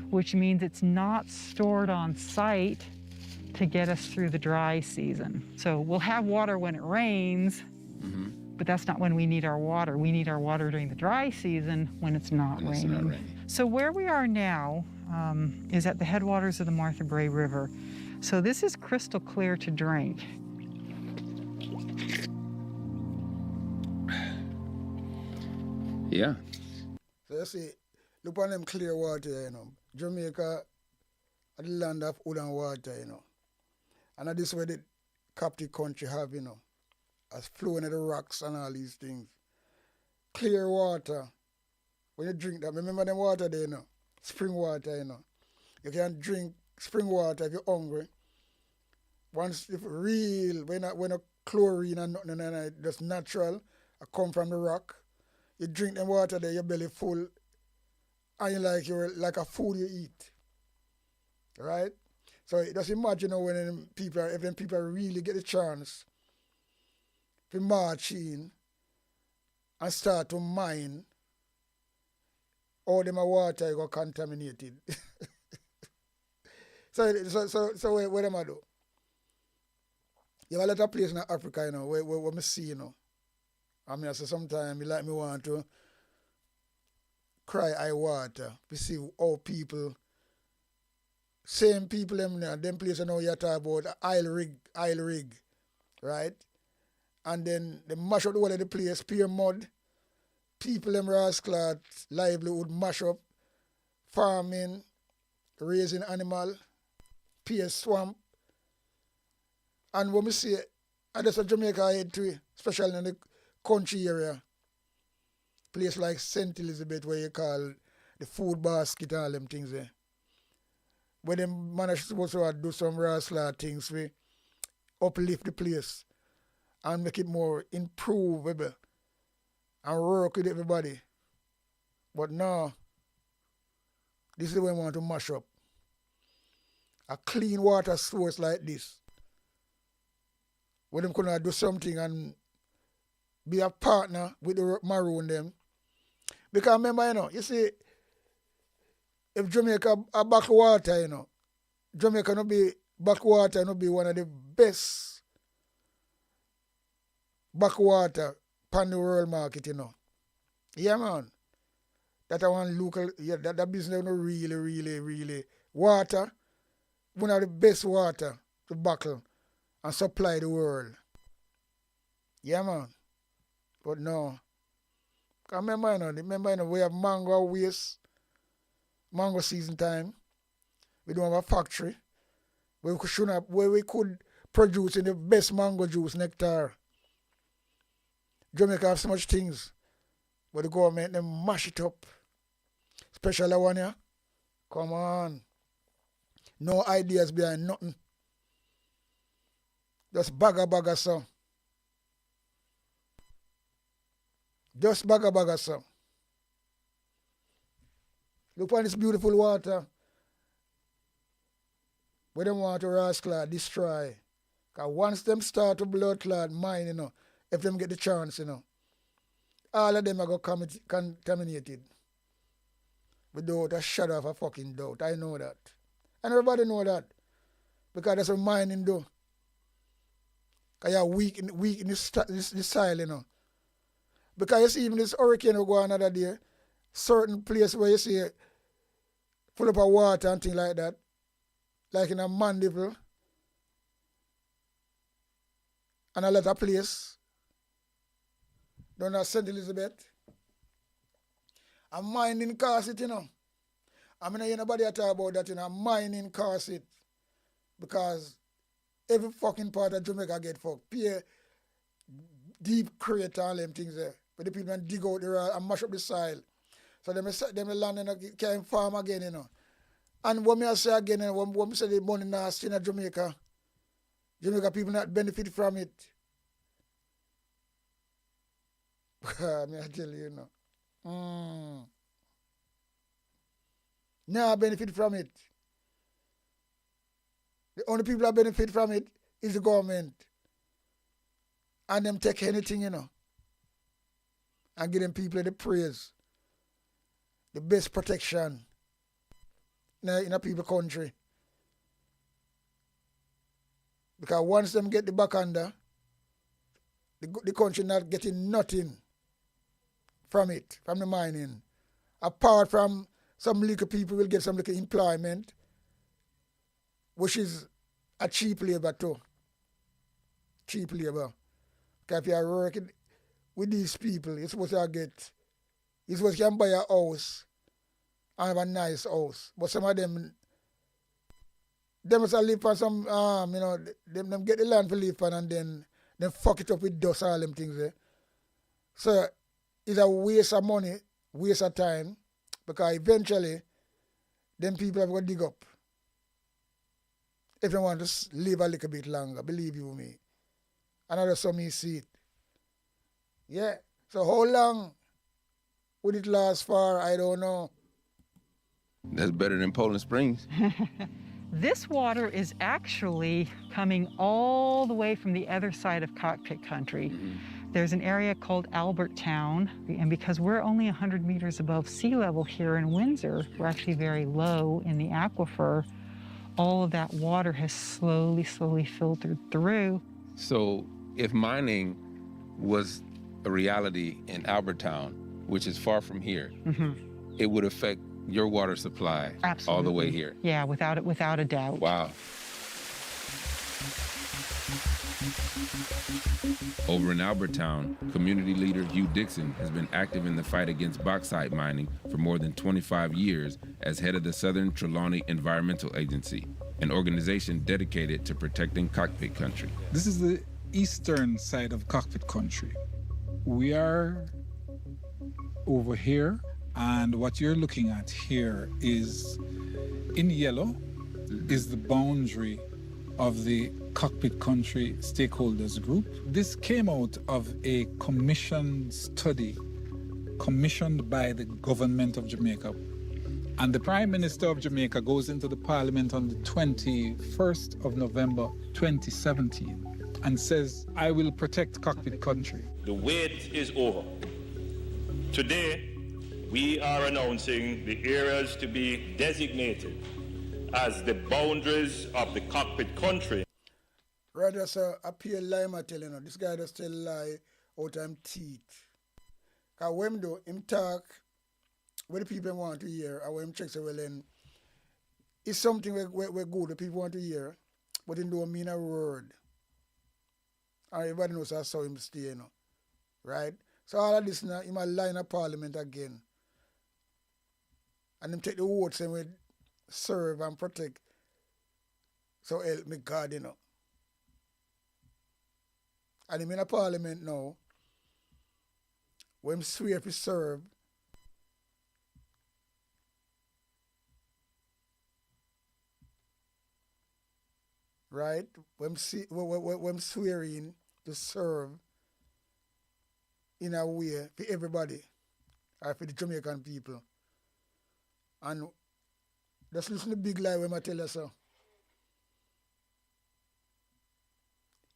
which means it's not stored on site to get us through the dry season. So we'll have water when it rains, but that's not when we need our water. We need our water during the dry season when it's not raining. So where we are now is at the headwaters of the Martha Brae River. So this is crystal clear to drink. Yeah. So you see, look on them clear water, you know. Jamaica, the land of wood and water, you know. And that is where the captive country have, you know, as flowing at the rocks and all these things. Clear water. When you drink that, remember them water there, you know, spring water, you know. You can drink spring water if you're hungry. Once if real, when a chlorine and nothing, and just natural, I come from the rock. You drink them water there, your belly full, and you're like a food you eat, right? So just imagine when if them people really get a chance to march in and start to mine, all them water got contaminated. So what am I do? You have a lot of places in Africa, you know, where me see, you know. I mean, I say sometimes like me want to cry eye water to see how people, same people them places now you talk about oil rig, right? And then they mash up the whole of the place, pure mud. People them rascal livelihood mash up, farming, raising animal, pure swamp. And when we see it, and that's what Jamaica head to, especially in the country area, place like St. Elizabeth where you call the food basket and all them things there. Where them manage supposed to do some rascal things we uplift the place and make it more improvable and work with everybody. But now, this is the way we want to mash up. A clean water source like this, where them could do something and be a partner with the maroon them. Because remember, you know, you see, if Jamaica a backwater, you know, Jamaica no be backwater, no be one of the best backwater pan the world market, you know. Yeah, man. That one local, yeah, that business no really water, one of the best water to buckle and supply the world. Yeah, man. But no. Remember, you know, we have mango waste, mango season time. We don't have a factory where we could produce the best mango juice, nectar. Jamaica have so much things, but the government, them mash it up. Especially one here. Come on. No ideas behind nothing. Just bagger some. Just bagger some. Look at this beautiful water. where they want to rascal destroy. Because once them start to blood clot mine, you know, if them get the chance, you know, all of them are going to contaminated. Without a shadow of a fucking doubt. I know that. And everybody know that. Because that's what mining do. Because you're weak in this style, you know. Because you see even this hurricane will go another day, certain place where you see full up of water and things like that, like in a Mandeville, and a lot of place, down at St. Elizabeth, a mining cause it, you know. I mean, I hear nobody talk about that, you know, mining cause it. Because every fucking part of Jamaica get fucked. Pay deep crater and them things there. But the people dig out the rock and mash up the soil. So them land, you know, can't farm again, you know. And what me I say again, you know, when me say the money nasty in Jamaica, Jamaica people not benefit from it. Me I tell you, you know. Nah, benefit from it. The only people that benefit from it is the government. And them take anything, you know. And give them people the praise. The best protection in a people country. Because once them get the back under, the country not getting nothing from it, from the mining. Apart from some little people will get some little employment, which is a cheap labor too. Cheap labor. Because if you are working with these people, you're supposed to get, you're supposed to buy a house and have a nice house. But some of them must live on some, you know, them get the land for live on and then fuck it up with dust, all them things there. So it's a waste of money, waste of time, because eventually them people have got to dig up. If they want to live a little bit longer, believe you me. Another some me see it. Yeah. So how long would it last for? I don't know. That's better than Poland Springs. This water is actually coming all the way from the other side of Cockpit Country. There's an area called Albert Town, and because we're only 100 meters above sea level here in Windsor, we're actually very low in the aquifer. All of that water has slowly filtered through. So if mining was a reality in Albertown, which is far from here, it would affect your water supply all the way here. Yeah, without a doubt. Wow. Over in Albertown, community leader Hugh Dixon has been active in the fight against bauxite mining for more than 25 years as head of the Southern Trelawney Environmental Agency, an organization dedicated to protecting Cockpit Country. This is the eastern side of Cockpit Country. We are over here, and what you're looking at here is, in yellow, is the boundary of the Cockpit Country Stakeholders Group. This came out of a commissioned study commissioned by the government of Jamaica. And the Prime Minister of Jamaica goes into the Parliament on the 21st of November 2017 and says, I will protect Cockpit Country. The wait is over. Today, we are announcing the areas to be designated as the boundaries of the Cockpit Country. Rather, sir, appear lie, I tell you, this guy just tell lie out of him teeth. Because when do him talk, what the people want to hear, or when him check say, well then, it's something we're good, the people want to hear, but it don't mean a word. And everybody knows that's how him stay, you know. Right? So all of this now, he might lie in a parliament again. And him take the votes and we serve and protect. So help me God, you know. And him in a parliament now, when him swear if he serve, right? When him swearing to serve in a way for everybody, or for the Jamaican people. And just listen to the big lie when I tell you so.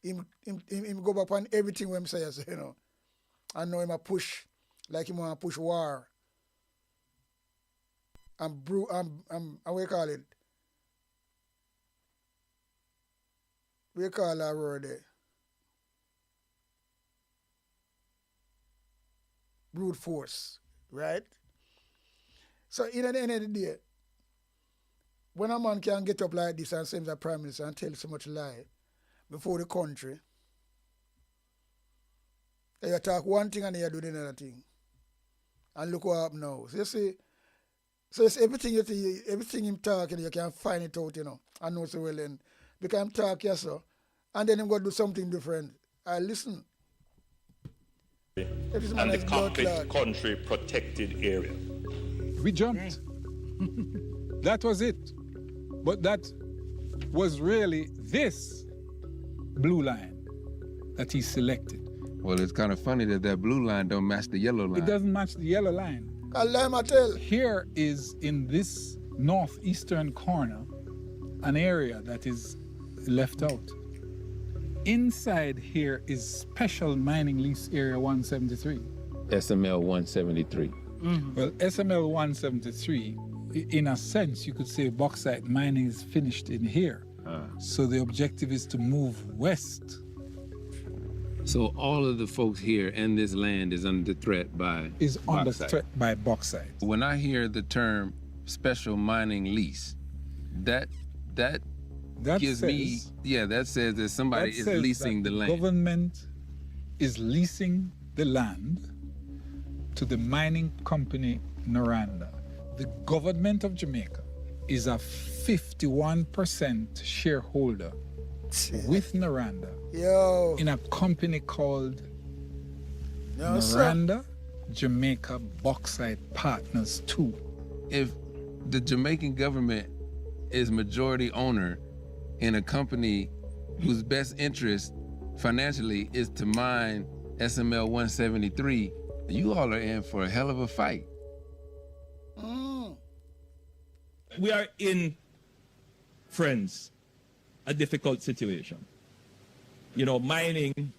him go back on everything when him say, you know. I know him a push, like him want to push war. I'm what you call it? What you call that word there? Brute force, right? So in the end of the day, when a man can get up like this and say he's a prime minister and tell so much lie before the country, you talk one thing and you do another thing. And look what happened now. So you see, it's everything him talking, you can find it out, you know. I know so well then. Because him talk, yes, sir. And then him go do something different. I listen. And the cockpit country protected area. We jumped. That was it. But that was really this blue line that he selected. Well, it's kind of funny that blue line don't match the yellow line. It doesn't match the yellow line. Tell. Here is in this northeastern corner an area that is left out. Inside here is Special Mining Lease Area 173. SML 173. Mm-hmm. Well, SML 173, in a sense, you could say bauxite mining is finished in here. So the objective is to move west. So all of the folks here and this land is under threat by under threat by bauxite. When I hear the term special mining lease, that gives me, that says that somebody is leasing the land. The government is leasing the land to the mining company Noranda. The government of Jamaica is a 51% shareholder with Noranda in a company called Noranda Jamaica Bauxite Partners 2. If the Jamaican government is majority owner in a company whose best interest financially is to mine SML 173, you all are in for a hell of a fight. We are in, friends, a difficult situation. You know, mining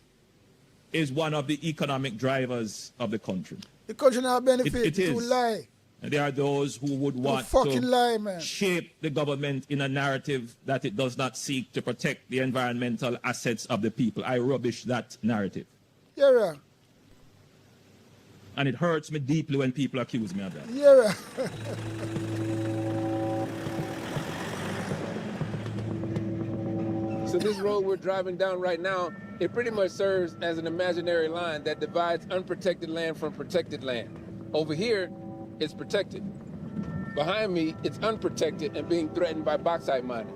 is one of the economic drivers of the country. The country now benefit. It is. To lie. And there are those who would want to shape the government in a narrative that it does not seek to protect the environmental assets of the people. I rubbish that narrative. Yeah. And it hurts me deeply when people accuse me of that. Yeah. So this road we're driving down right now, it pretty much serves as an imaginary line that divides unprotected land from protected land. Over here, it's protected. Behind me, it's unprotected and being threatened by bauxite mining.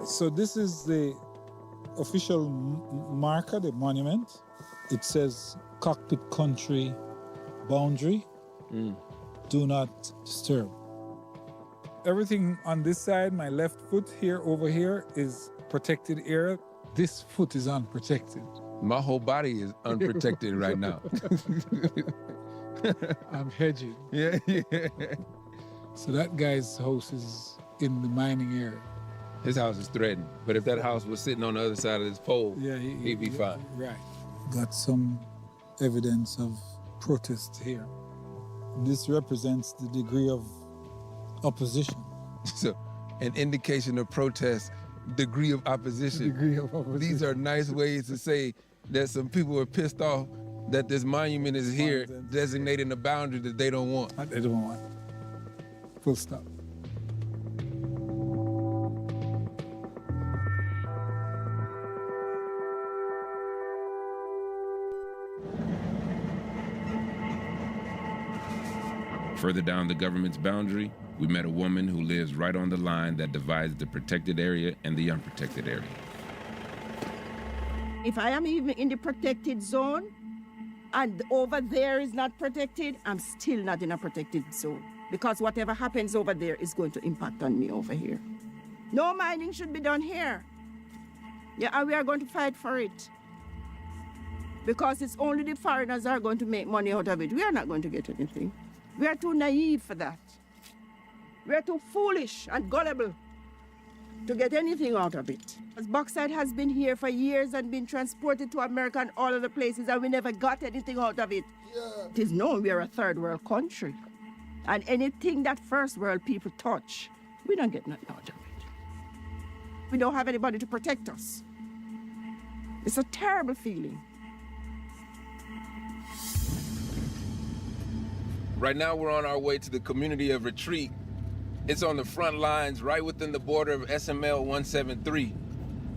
So this is the official marker, the monument. It says Cockpit Country Boundary. Do not disturb. Everything on this side, my left foot here, over here, is protected area. This foot is unprotected. My whole body is unprotected right now. I'm hedging. Yeah. So that guy's house is in the mining area. His house is threatened, but if that house was sitting on the other side of this pole, he'd be fine. Right. Got some evidence of protest here. This represents the degree of opposition. So, an indication of protest, degree of opposition. Degree of opposition. These are nice ways to say that some people are pissed off that this monument is here, designating a boundary that they don't want. They don't want. Full stop. Further down the government's boundary, we met a woman who lives right on the line that divides the protected area and the unprotected area. If I am even in the protected zone and over there is not protected, I'm still not in a protected zone because whatever happens over there is going to impact on me over here. No mining should be done here. Yeah, and we are going to fight for it because it's only the foreigners are going to make money out of it. We are not going to get anything. We are too naive for that. We're too foolish and gullible to get anything out of it. As bauxite has been here for years and been transported to America and all other places, and we never got anything out of it. Yeah. It is known we are a third world country. And anything that first world people touch, we don't get nothing out of it. We don't have anybody to protect us. It's a terrible feeling. Right now, we're on our way to the community of Retreat. It's on the front lines, right within the border of SML 173.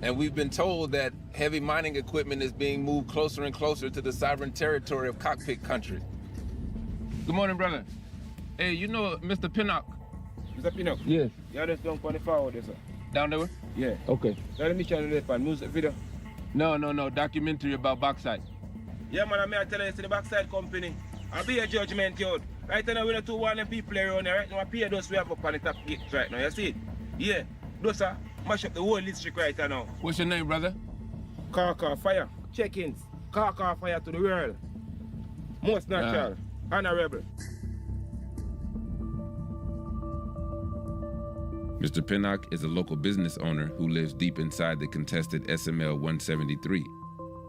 And we've been told that heavy mining equipment is being moved closer and closer to the sovereign territory of cockpit country. Good morning, brother. Hey, you know Mr. Pinnock? Mr. Pinnock? Yes. Yeah, that's down for the forward there, sir. Down there? Yeah. Okay. Let me show you the music video. No, documentary about bauxite. Yeah, man, I'm telling you, it's the backside company. I'll be a judgment, yo. Right now, we don't do one of people around here. Right now, I pay those we have up on the top gate right now. You see it? Yeah. Those are mash up the whole district right now. What's your name, brother? Car fire. Check-ins. Car fire to the world. Most natural. Honorable. Mr. Pinnock is a local business owner who lives deep inside the contested SML 173.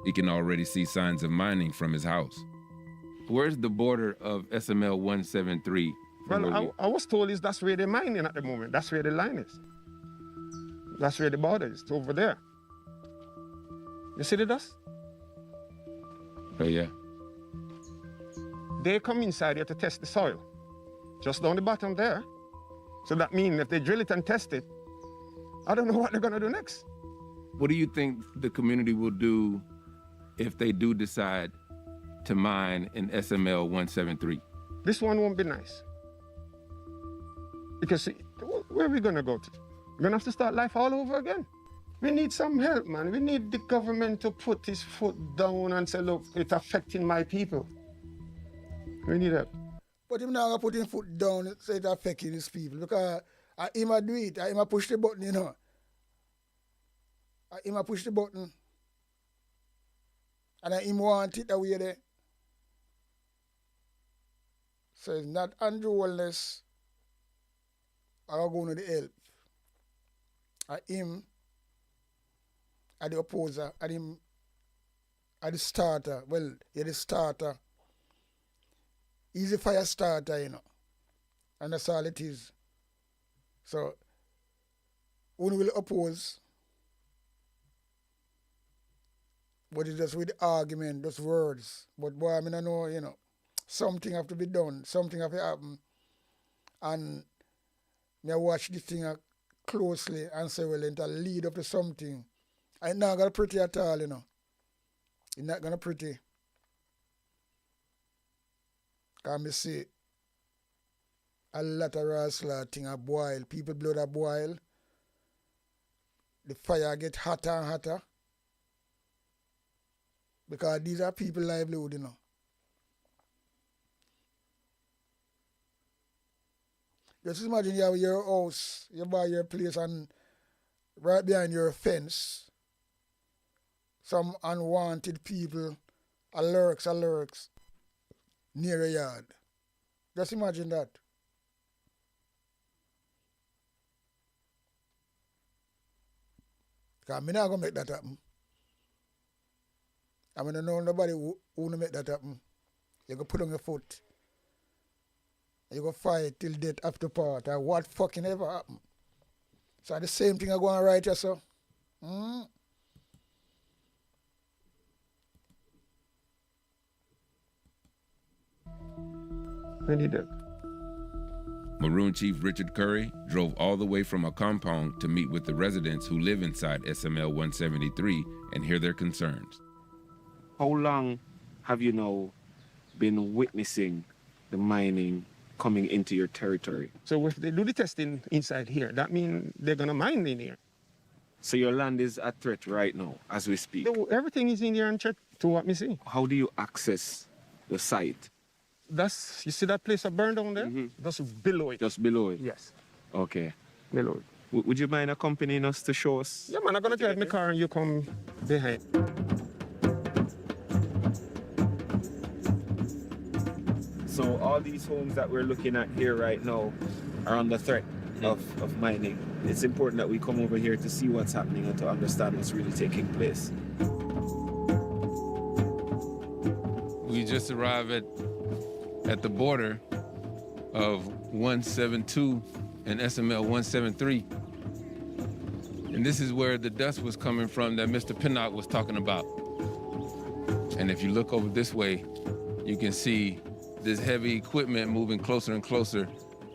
He can already see signs of mining from his house. Where's the border of SML 173? Well, I was told that's where they're mining at the moment. That's where the line is. That's where the border is. It's over there. You see the dust? Oh, yeah. They come inside here to test the soil. Just down the bottom there. So that means if they drill it and test it, I don't know what they're gonna do next. What do you think the community will do if they do decide to mine in SML 173? This one won't be nice. Because where are we gonna go to? We're gonna have to start life all over again. We need some help, man. We need the government to put his foot down and say, look, it's affecting my people. We need help. But him now put his foot down and say it's affecting his people. Because him a do it, him a push the button, you know. Him a push the button. And him want it away there. So it's not Andrew Wellness are going to the help. Him are the opposer, and him are the starter. Well, you're the starter. He's a fire starter, you know. And that's all it is. So, one will oppose. But it's just with the argument, just words. But boy, I mean, I know, you know, something have to be done. Something have to happen. And me watch this thing closely and say, well, it'll lead up to something. It's not going to pretty at all, you know. It's not going to pretty. Because I see a lot of rascal thing a boil. People blood a boil. The fire get hotter and hotter. Because these are people livelihood, you know. Just imagine you have your house, you buy your place, and right behind your fence, some unwanted people, lurks, near a yard. Just imagine that. Because I'm not going to make that happen. I mean, I know nobody who will make that happen. You go put on your foot. You go fight till death after part, or what fucking ever happen. So the same thing I go on right here, so. We need it. Maroon Chief Richard Curry drove all the way from a compound to meet with the residents who live inside SML 173 and hear their concerns. How long have you now been witnessing the mining coming into your territory? So if they do the testing inside here, that means they're going to mine in here. So your land is at threat right now, as we speak? Everything is in here and threat to what me see. How do you access the site? That's, you see that place that burned down there? Mm-hmm. That's below it. Just below it? Yes. Okay. Below it. Would you mind accompanying us to show us? Yeah, man, I'm going to drive my car and you come behind. So all these homes that we're looking at here right now are under threat of mining. It's important that we come over here to see what's happening and to understand what's really taking place. We just arrived at the border of 172 and SML 173. And this is where the dust was coming from that Mr. Pinnock was talking about. And if you look over this way, you can see this heavy equipment moving closer and closer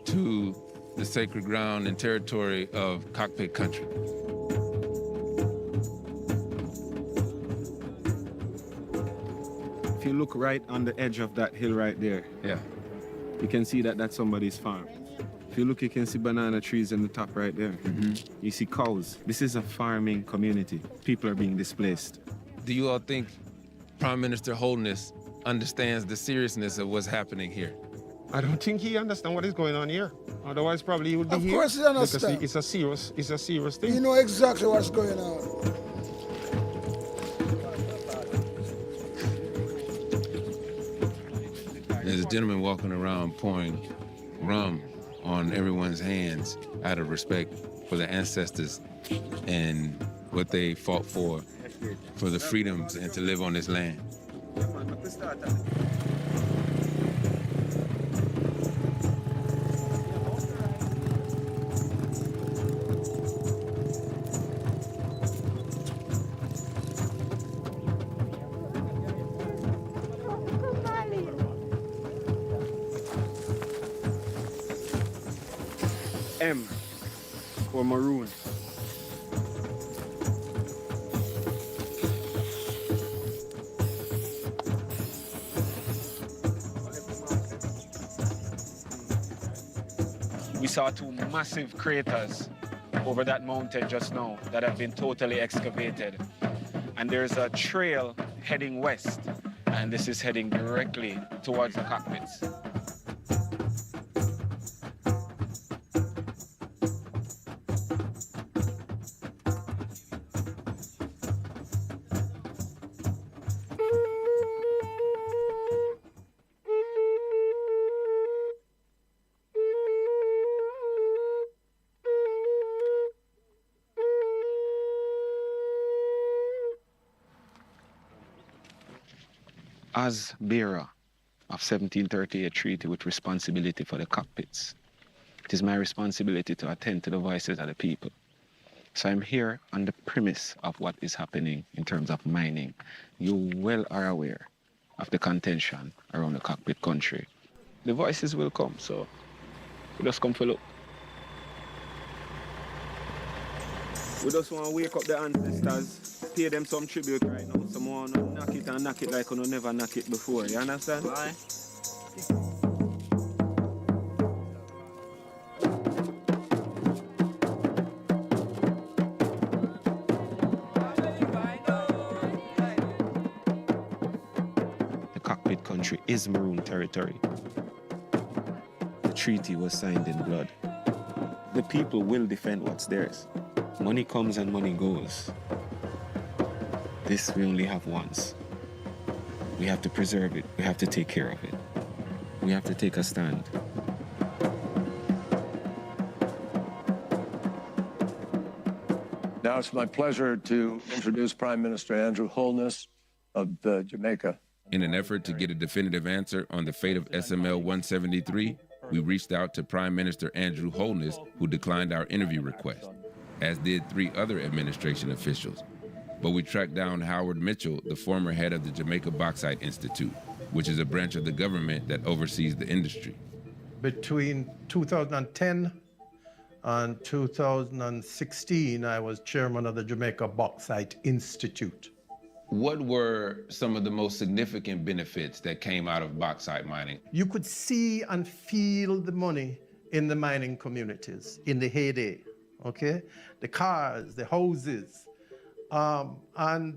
to the sacred ground and territory of cockpit country. If you look right on the edge of that hill right there, yeah, you can see that that's somebody's farm. If you look, you can see banana trees in the top right there. You see cows. This is a farming community. People are being displaced. Do you all think Prime Minister Holdness understands the seriousness of what's happening here? I don't think he understands what is going on here. Otherwise, probably he would be here. Of course he understands. Because it's a serious thing. You know exactly what's going on. There's a gentleman walking around pouring rum on everyone's hands out of respect for the ancestors and what they fought for the freedoms and to live on this land. M for maroon. We saw two massive craters over that mountain just now that have been totally excavated. And there's a trail heading west, and this is heading directly towards the cockpits. As bearer of 1738 treaty with responsibility for the cockpits, it is my responsibility to attend to the voices of the people. So I'm here on the premise of what is happening in terms of mining. You well are aware of the contention around the cockpit country. The voices will come, so we just come for look. We just want to wake up the ancestors, pay them some tribute right now. Someone knock it and knock it like you never knock it before, you understand? Why? The cockpit country is maroon territory. The treaty was signed in blood. The people will defend what's theirs. Money comes and money goes. This we only have once. We have to preserve it. We have to take care of it. We have to take a stand. Now it's my pleasure to introduce Prime Minister Andrew Holness of Jamaica. In an effort to get a definitive answer on the fate of SML 173, we reached out to Prime Minister Andrew Holness, who declined our interview request, as did 3 other administration officials. But we tracked down Howard Mitchell, the former head of the Jamaica Bauxite Institute, which is a branch of the government that oversees the industry. Between 2010 and 2016, I was chairman of the Jamaica Bauxite Institute. What were some of the most significant benefits that came out of bauxite mining? You could see and feel the money in the mining communities in the heyday, okay? The cars, the houses, and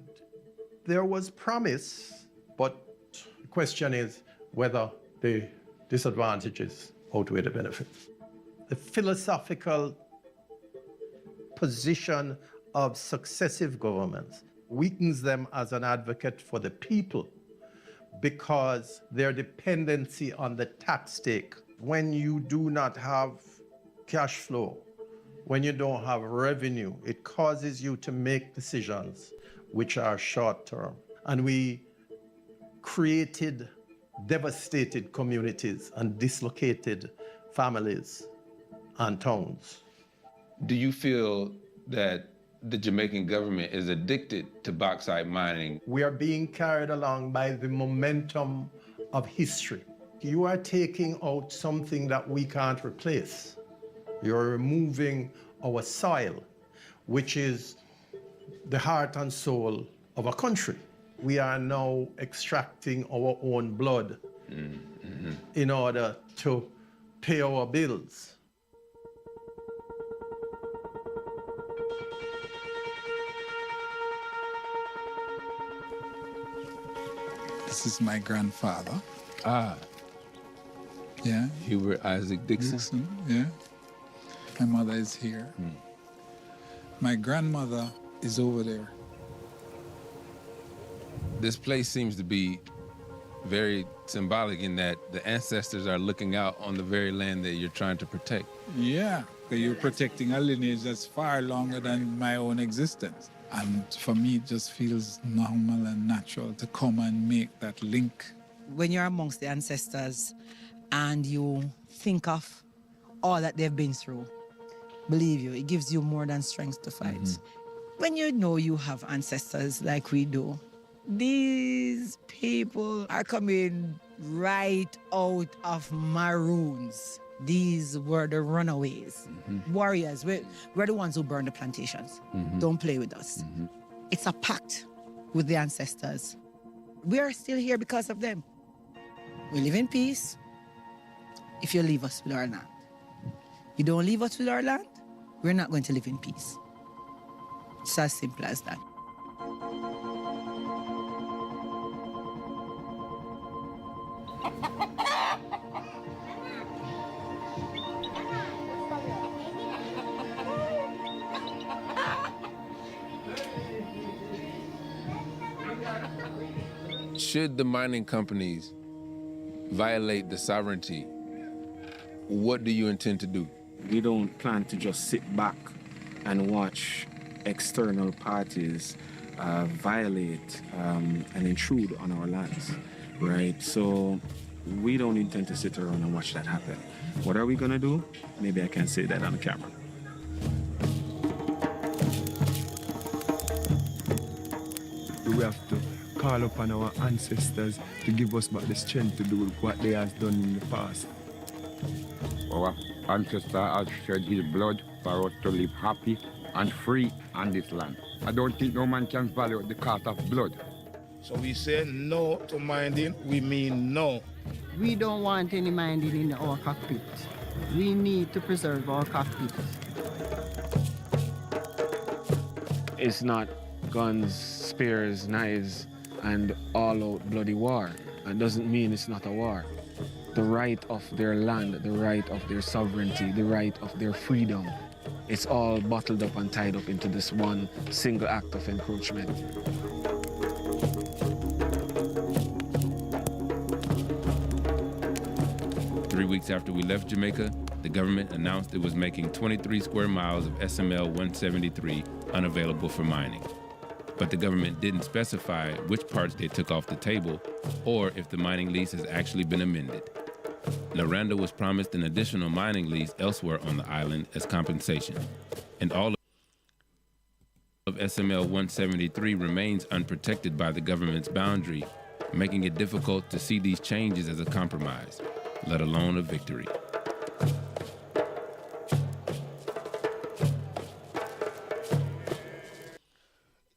there was promise, but the question is whether the disadvantages outweigh the benefits. The philosophical position of successive governments weakens them as an advocate for the people because their dependency on the tax take. When you do not have cash flow, when you don't have revenue, it causes you to make decisions which are short term. And we created devastated communities and dislocated families and towns. Do you feel that the Jamaican government is addicted to bauxite mining? We are being carried along by the momentum of history. You are taking out something that we can't replace. You're removing our soil, which is the heart and soul of a country. We are now extracting our own blood in order to pay our bills. This is my grandfather. Ah. Yeah. Hubert Isaac Dixon. Yeah. My mother is here. My grandmother is over there. This place seems to be very symbolic in that the ancestors are looking out on the very land that you're trying to protect. Yeah, but you're protecting a lineage that's far longer than my own existence. And for me, it just feels normal and natural to come and make that link. When you're amongst the ancestors and you think of all that they've been through, believe you, it gives you more than strength to fight. When you know you have ancestors like we do, these people are coming right out of maroons. These were the runaways. Warriors, we're the ones who burned the plantations. Don't play with us. It's a pact with the ancestors. We are still here because of them. We live in peace if you leave us with our land. You don't leave us with our land, we're not going to live in peace. It's as simple as that. Should the mining companies violate the sovereignty, what do you intend to do? We don't plan to just sit back and watch external parties violate and intrude on our lands, right? So we don't intend to sit around and watch that happen. What are we gonna do? Maybe I can say that on camera. We have to call upon our ancestors to give us back the strength to do what they have done in the past. Our ancestor has shed his blood for us to live happy and free on this land. I don't think no man can value the cost of blood. So we say no to mining, we mean no. We don't want any mining in our cockpit. We need to preserve our cockpit. It's not guns, spears, knives, and all-out bloody war. It doesn't mean it's not a war. The right of their land, the right of their sovereignty, the right of their freedom, it's all bottled up and tied up into this one single act of encroachment. Three weeks after we left Jamaica, the government announced it was making 23 square miles of SML 173 unavailable for mining. But the government didn't specify which parts they took off the table or if the mining lease has actually been amended. Noranda was promised an additional mining lease elsewhere on the island as compensation. And all of SML 173 remains unprotected by the government's boundary, making it difficult to see these changes as a compromise, let alone a victory.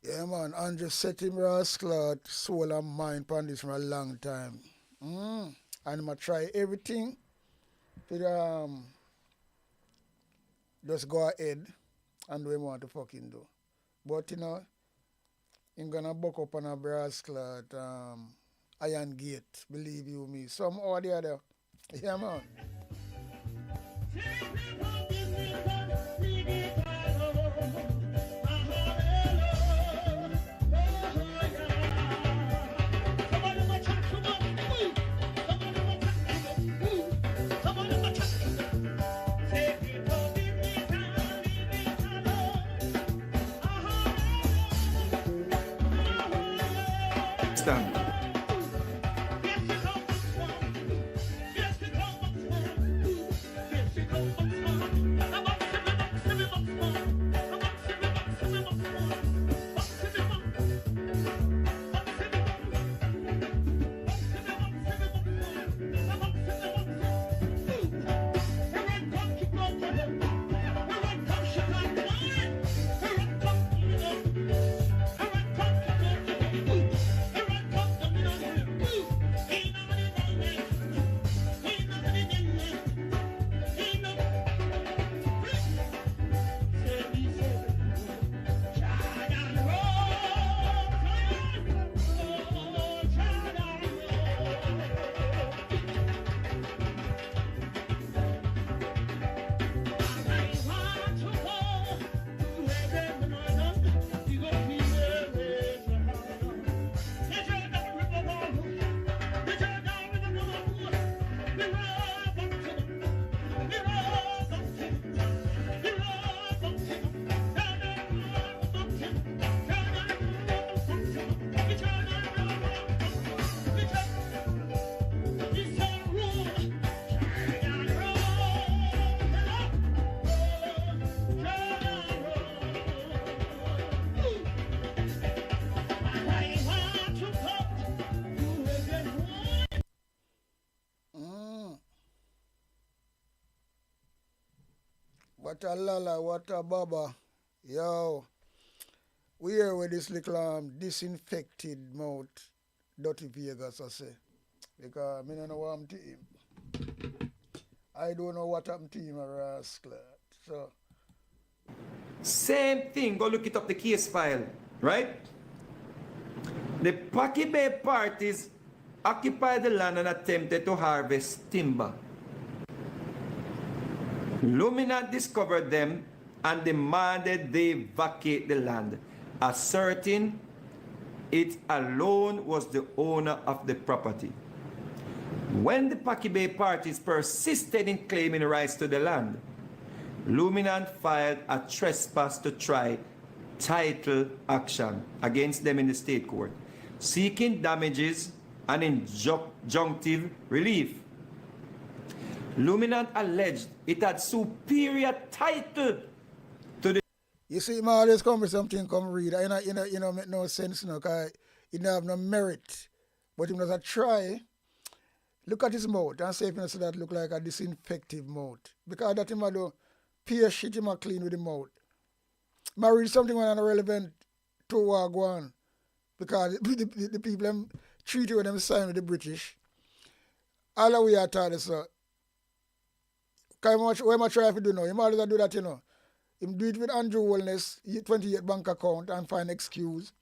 Yeah, man, Andrew set him rascal soul and mind upon this for a long time. And I'm going to try everything to just go ahead and do what he want to fucking do. But, you know, I'm going to buck up on a rascal iron gate, believe you me. Some or the other. Yeah, man. next time. What a lala, what a baba. Yo, we here with this little disinfected mouth, dirty Vegas, I say. Because I don't know what I'm to him. I don't know what I'm to him, a rascal. So. Same thing, go look it up the case file, right? The Paki Bay parties occupied the land and attempted to harvest timber. Luminant discovered them and demanded they vacate the land, asserting it alone was the owner of the property. When the Paki Bay parties persisted in claiming rights to the land, Luminant filed a trespass to try title action against them in the state court, seeking damages and injunctive relief. Luminant alleged it had superior title to the... You see, man, always come with something, come read. Make no sense, because it don't have no merit. But he does a try. Look at his mouth and say if you see that look like a disinfective mouth. Because that him do pure shit him clean with the mouth. I read something when I'm relevant to what go on. Because the people them treaty with them sign with the British. All the way I thought this. Because what am I trying to do now? He might do that, Him do it with Andrew Wellness, 28 bank account and find excuse.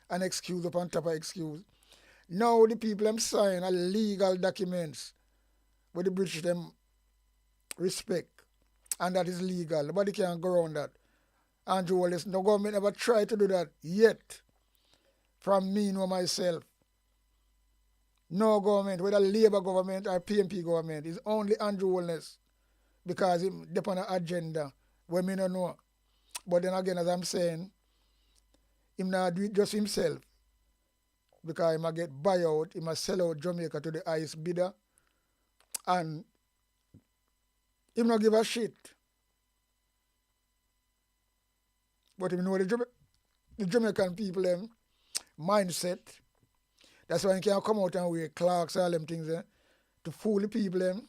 An excuse upon top of excuse. Now the people them sign a legal documents with the British them respect. And that is legal. Nobody can go around that. Andrew Wellness, no government ever tried to do that yet. From me, nor myself. No government, whether Labour government or PMP government, is only Andrew Wellness. Because him depend on an agenda where me don't know. But then again, as I'm saying, him not do it just himself. Because he might get buyout, he must sell out Jamaica to the highest bidder. And him not give a shit. But him know the Jamaican people them mindset. That's why he can come out and wear clocks, all them things to fool the people them.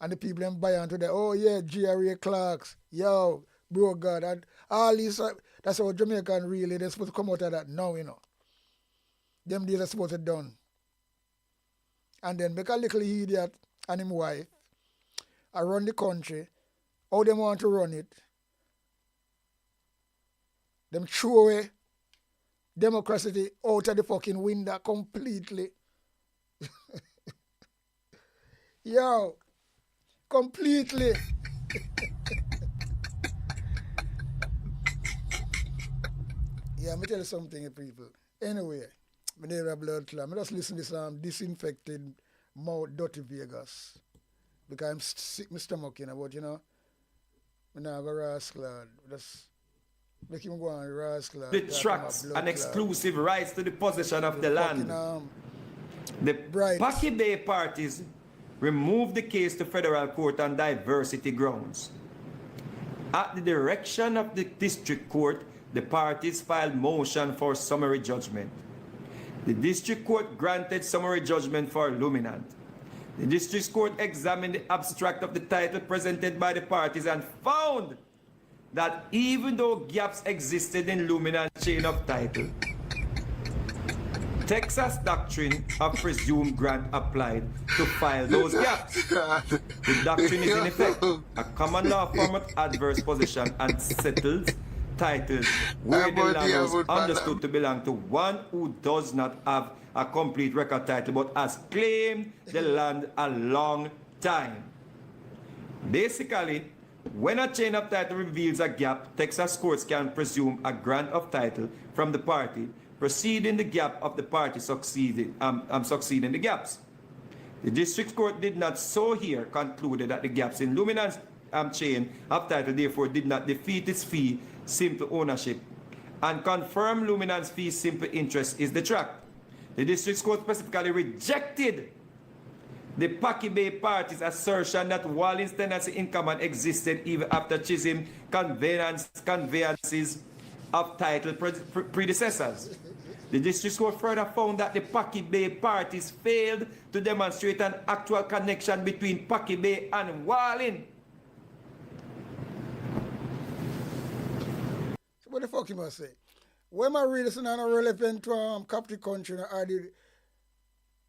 And the people them buy onto that, oh yeah, GRA clocks, yo, bro God, and all these, that's how Jamaican really, they're supposed to come out of that now, Them days are supposed to done. And then make a little idiot and his wife, I run the country, how them want to run it. Them throw away democracy out of the fucking window completely. Yo. Completely. Yeah, let me tell you something, people. Anyway, my name is Blood Clan. I just listen to this disinfected mouth dirty Vegas. Because I'm sick my stomach, but I'm not a rascal. Just Make him go and rascal. The tracts and exclusive rights to the possession of the land. The Paki Bay parties removed the case to federal court on diversity grounds. At the direction of the district court, the parties filed motion for summary judgment. The district court granted summary judgment for Luminant. The district court examined the abstract of the title presented by the parties and found that even though gaps existed in Luminant's chain of title, Texas doctrine of presumed grant applied to file those gaps. The doctrine is in effect a common law form of adverse possession and settles titles where the land was understood to belong to one who does not have a complete record title but has claimed the land a long time. Basically, when a chain of title reveals a gap, Texas courts can presume a grant of title from the party preceding the gap of the party succeeding the gaps. The district court did not so here concluded that the gaps in Luminant's chain of title therefore did not defeat its fee simple ownership and confirm Luminant's fee simple interest is the tract. The district court specifically rejected the Paki Bay party's assertion that Wallin's tenancy in common existed even after Chisholm conveyances of title predecessors. The district court further found that the Paki Bay parties failed to demonstrate an actual connection between Paki Bay and Wallin. So what the fuck you must say? When I read this and I'm relevant to Capital Country or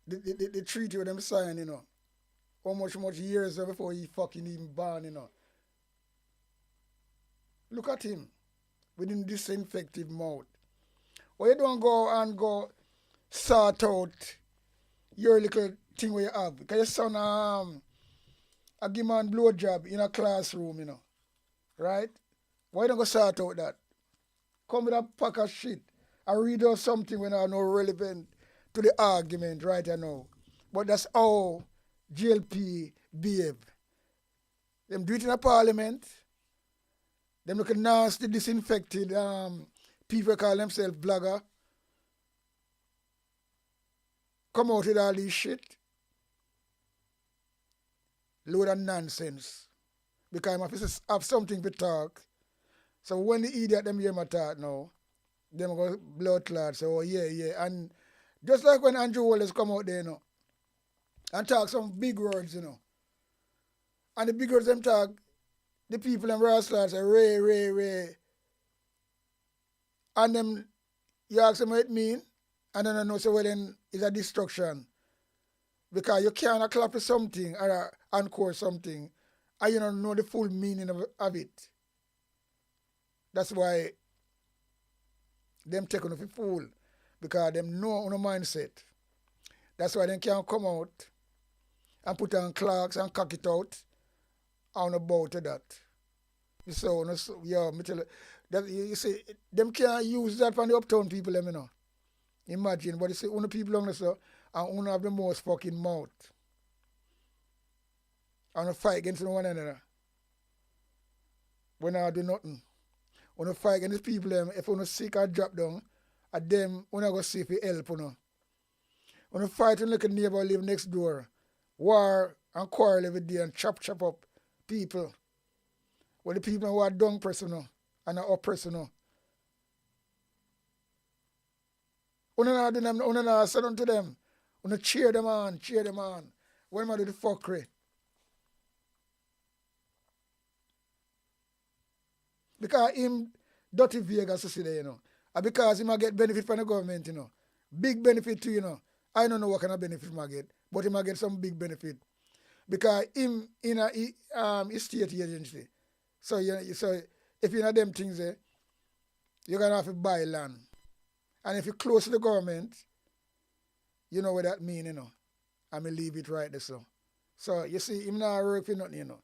the treaty with them sign, you know, how much years before he fucking even born, you know. Look at him with his disinfective mouth. Why you don't go sort out your little thing where you have? Because your son a give man blowjob in a classroom, you know. Right? Why you don't go sort out that? Come with a pack of shit. I read out something when I know relevant to the argument right now. But that's how GLP behave. Them do it in a parliament. Them look nasty, disinfected people call themselves blogger. Come out with all this shit. Load of nonsense. Because I have something to talk. So when the idiot them hear my talk now, them go blood clot. So yeah. And just like when Andrew Wallace come out there, you know, and talk some big words, you know. And the big words them talk, the people them rascals say, Ray. And them, you ask them what it mean, and then I know, so well then it's a destruction. Because you can't clap for something or encore something, and you don't know the full meaning of it. That's why them take on a fool, because them know on a mindset. That's why they can't come out and put on clocks and cock it out on about that. So, yeah, me tell you, that, you see, them can't use that for the uptown people, you know. Imagine, but you see, only people on this, and only have the most fucking mouth. And fight against one another. When I do nothing. When I fight against people, if you sick or drop down, at them, when I go see if you help, you know. When I fight and look at neighbor live next door, war and quarrel every day and chop up people. When the people who are down person and are up person. When I do them, when I say unto them, when I cheer them on. When I do the fuckery. Because him dirty Vegas to see there, you know. And because he might get benefit from the government, you know. Big benefit too, you know. I don't know what kind of benefit he might get, but he might get some big benefit. Because him in a state agency. So if you know them things there, you're gonna have to buy land. And if you're close to the government, you know what that means, you know. I may leave it right there so. So you see, him not work for nothing, you know.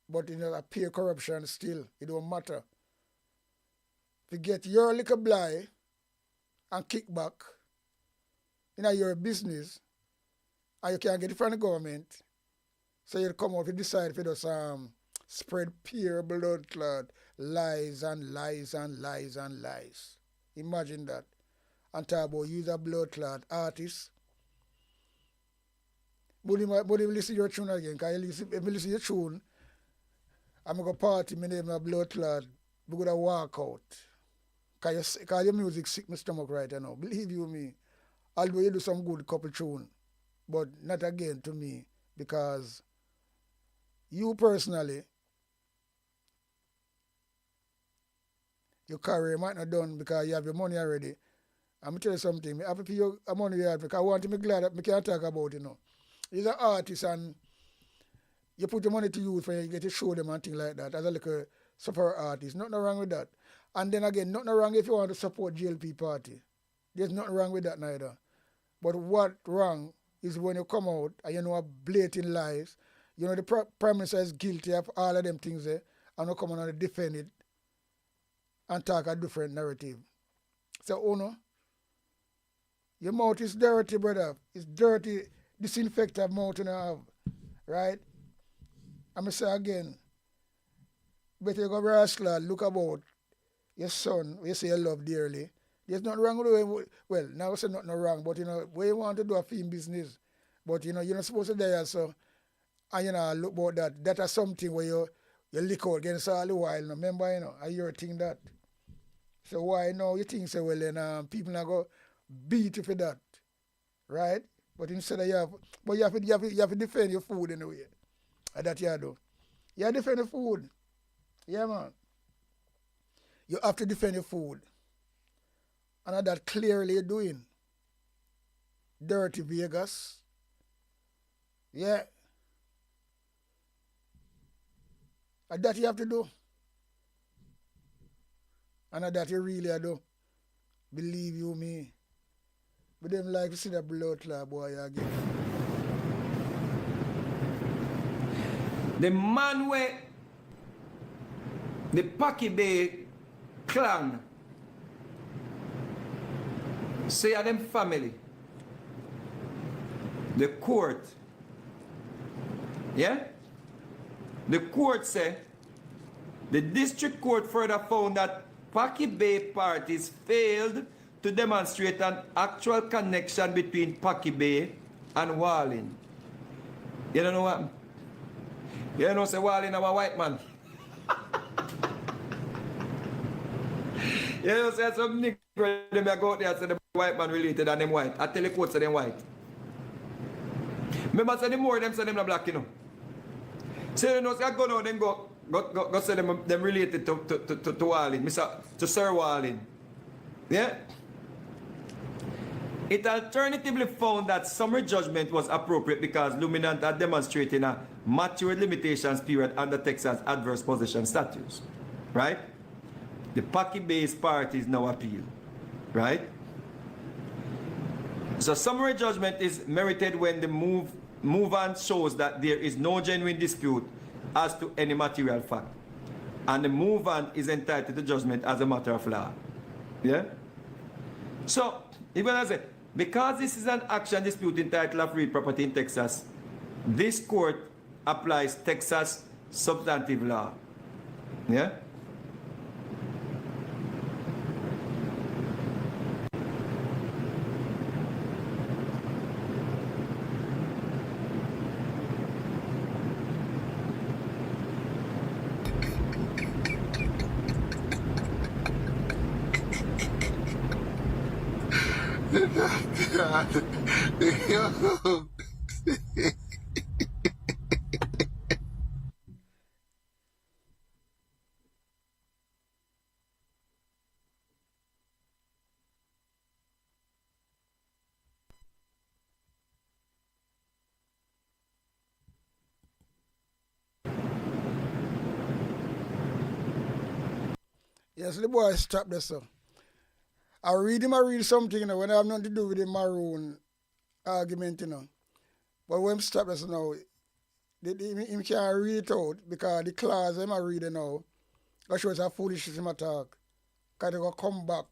But you know, pay corruption still, it don't matter. To get your little blight and kickback, you know, your business, and you can't get it from the government, so you come out to decide if you just spread pure blood clot, lies and lies and lies and lies. Imagine that. And talk about use a blood clot artist. But him listen to your tune again, because if you listen to your tune, I'm going to party, my name is blood clot, we're going to walk out. Because your music sick my stomach right now. Believe you me. Although you do some good couple tune, but not again to me, because you personally, your career might not done because you have your money already. I'm going to tell you something. I have to pay you a money you have because I want to be glad that I can talk about it now. You're an artist and you put your money to use for you get to show them and things like that as a little sufferer artist. Nothing wrong with that. And then again, nothing wrong if you want to support GLP party. There's nothing wrong with that neither. But what wrong is when you come out and you know a blatant lies, you know the Prime Minister is guilty of all of them things there, and you come on and defend it and talk a different narrative. So, oh no, your mouth is dirty, brother. It's dirty, disinfectant mouth you have, right? I'm going to say again, better you go rascal, look about your son, you say you love dearly. There's nothing wrong with it. Well, now I say nothing wrong, but you know, where you want to do a film business, but you know, you're not supposed to die so, and you know, look about that. That is something where you lick out against all the while, no? Remember, you know, I hear a thing that. So why now you think so well then people are go beat you for that, right? But instead of you have to defend your food anyway. And that you do. You have to defend your food. Yeah, man. You have to defend your food. And that clearly you're doing. Dirty Vegas. Yeah. And that you have to do. And that you really do. Believe you me. But them like to see the blood clot boy again. The man where the Paki Bay clan say a them family, the court, yeah? The court say, the district court further found that Paki Bay parties failed to demonstrate an actual connection between Paki Bay and Walling. You don't know what? You know say Walling a white man. You know say some nigger them go out there and say the white man related and them white. I tell the court say them white. Remember say the more them say them not black, you know. So you know say I go now then go say them related to Walling, to Sir Walling. Yeah? It alternatively found that summary judgment was appropriate because Luminant had demonstrated a mature limitations period under Texas adverse possession statutes. Right? The Paki Bay's parties now appeal. Right? So summary judgment is merited when the movant shows that there is no genuine dispute as to any material fact. And the movant is entitled to judgment as a matter of law. Yeah? So, even as I say, because this is an action dispute entitled of real property in Texas, this court applies Texas substantive law. Yeah? Yes, the boy stop this so. I read something, you know, when I have nothing to do with the maroon argument, you know. But when I stop this now, he can't read it out because the clause I'm reading now, that shows how foolish is him attack. Because they go come back.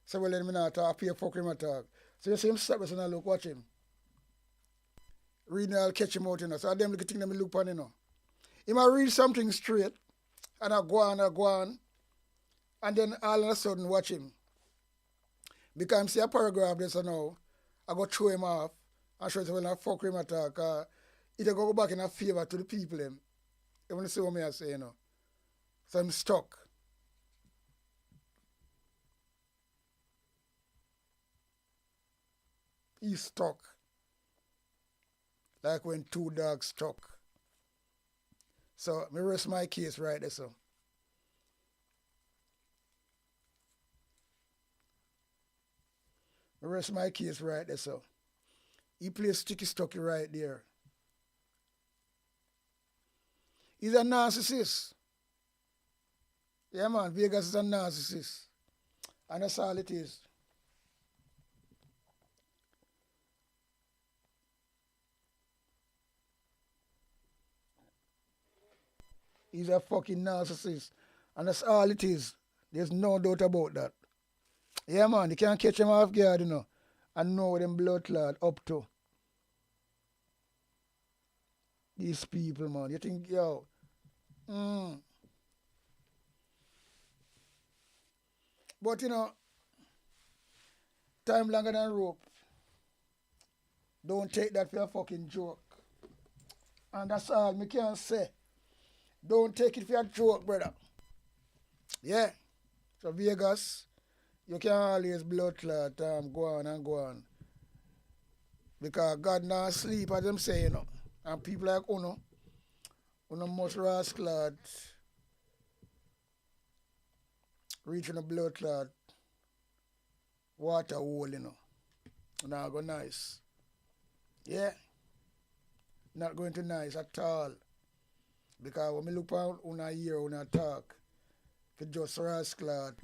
So well let me not talk, pay fuck him attack. So you see him stop this and I look, watch him. Reading I'll catch him out, you know. So I them look at them look on, you know. He might read something straight, and I go on, and then all of a sudden watch him. Because I'm see a paragraph there, so now, I go throw him off, and show him when I fuck him attack, it go back in a favor to the people them. You want to see what I say, you know? So I'm stuck. He's stuck. Like when two dogs stuck. So me rest my case right there, so. Me rest my case right there, so. He plays sticky stocky right there. He's a narcissist. Yeah, man, Vegas is a narcissist. And that's all it is. He's a fucking narcissist. And that's all it is. There's no doubt about that. Yeah, man, you can't catch him off guard, you know, and know what them blood clot up to. These people, man. You think, yo, But, you know, time longer than rope. Don't take that for a fucking joke. And that's all me can say. Don't take it for a joke, brother. Yeah. So Vegas, you can always blood clot, go on. Because God not sleep, as them say, you know. And people like Uno must ras clot, reaching a blood clot, water hole, you know. Not go nice. Yeah. Not going to nice at all. Because when I look on Una here, Una talk, for just ras clot,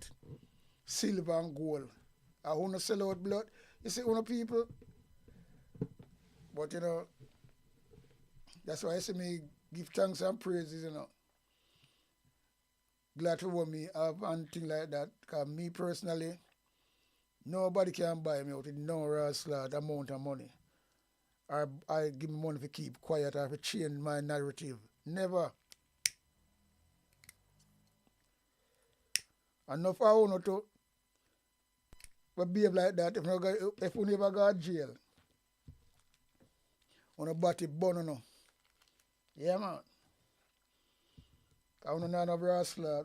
silver and gold. I want to sell out blood. You see, Una people. But, you know, that's why I say me give thanks and praises, you know. Glad to what me have and things like that. Because me personally, nobody can buy me out with no rascal amount of money. Or I give me money to keep quiet or to change my narrative. Never. Enough I want to behave like that if we never go to jail. On a body bun, no. Yeah, man. I don't know no rascal.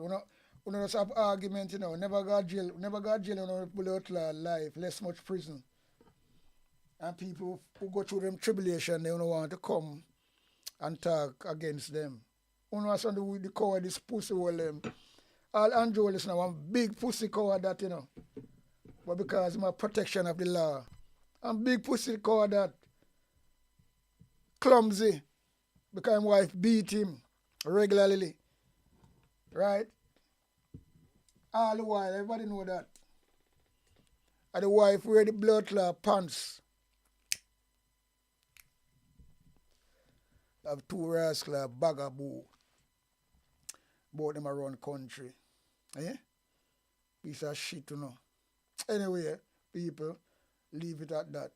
We don't have argument, you know. Never got jail on a bullet life, less much prison. And people who go through them tribulation, they don't want to come and talk against them. You know something with the cover, this pussy all them. All Andrew is now one big pussy cover that, you know. But because of my protection of the law. And big pussy cover that. Clumsy. Because my wife beat him regularly. Right? All the while, everybody know that. And the wife wear the blood clot pants. Have two rascal bagaboo. Both them around country. Eh? Piece of shit, you know. Anyway, people, leave it at that.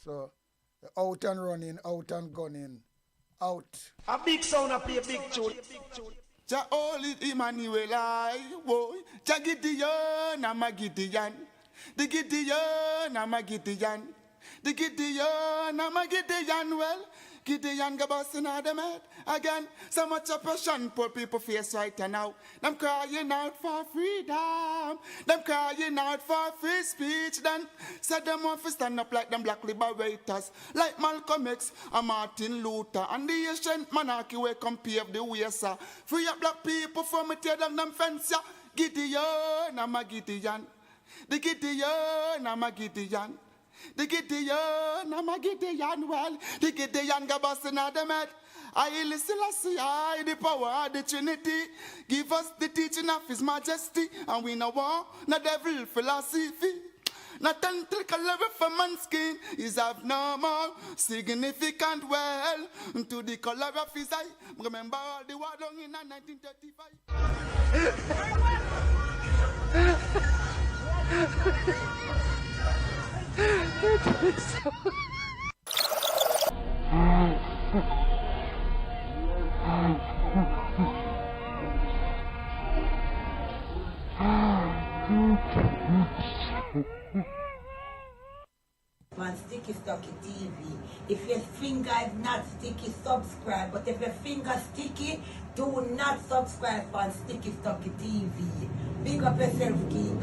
So, out and running, out and gunning, out. A big sound a play a big tune. Ja holy Emmanuel I, boy. Ja Gideon, I'm a Gideon. The Gideon, I'm a Gideon. The Gideon, I'm a Gideon, well. Gideon go busting out them head again. So much oppression poor people face right now. Them crying out for freedom. Them crying out for free speech. Then said them want to stand up like them black liberators. Like Malcolm X and Martin Luther. And the ancient monarchy will come pave the way, sir. Free up black people from me tear down them fence, yeah. Gideon, I'm a Gideon. The Gideon, I'm a Gideon. The Gideon, I'm a Gideon, well, the Gideon go busting out them head. I listen, I the power of the Trinity. Give us the teaching of His Majesty, and we no want no devil philosophy. Not until level for man's skin is abnormal, significant well to the color of his eye. Remember all the war done in 1935. Sticky Stocky TV. If your finger is not sticky, subscribe. But if your finger sticky, do not subscribe on Sticky Stocky TV. Big up yourself, Geek.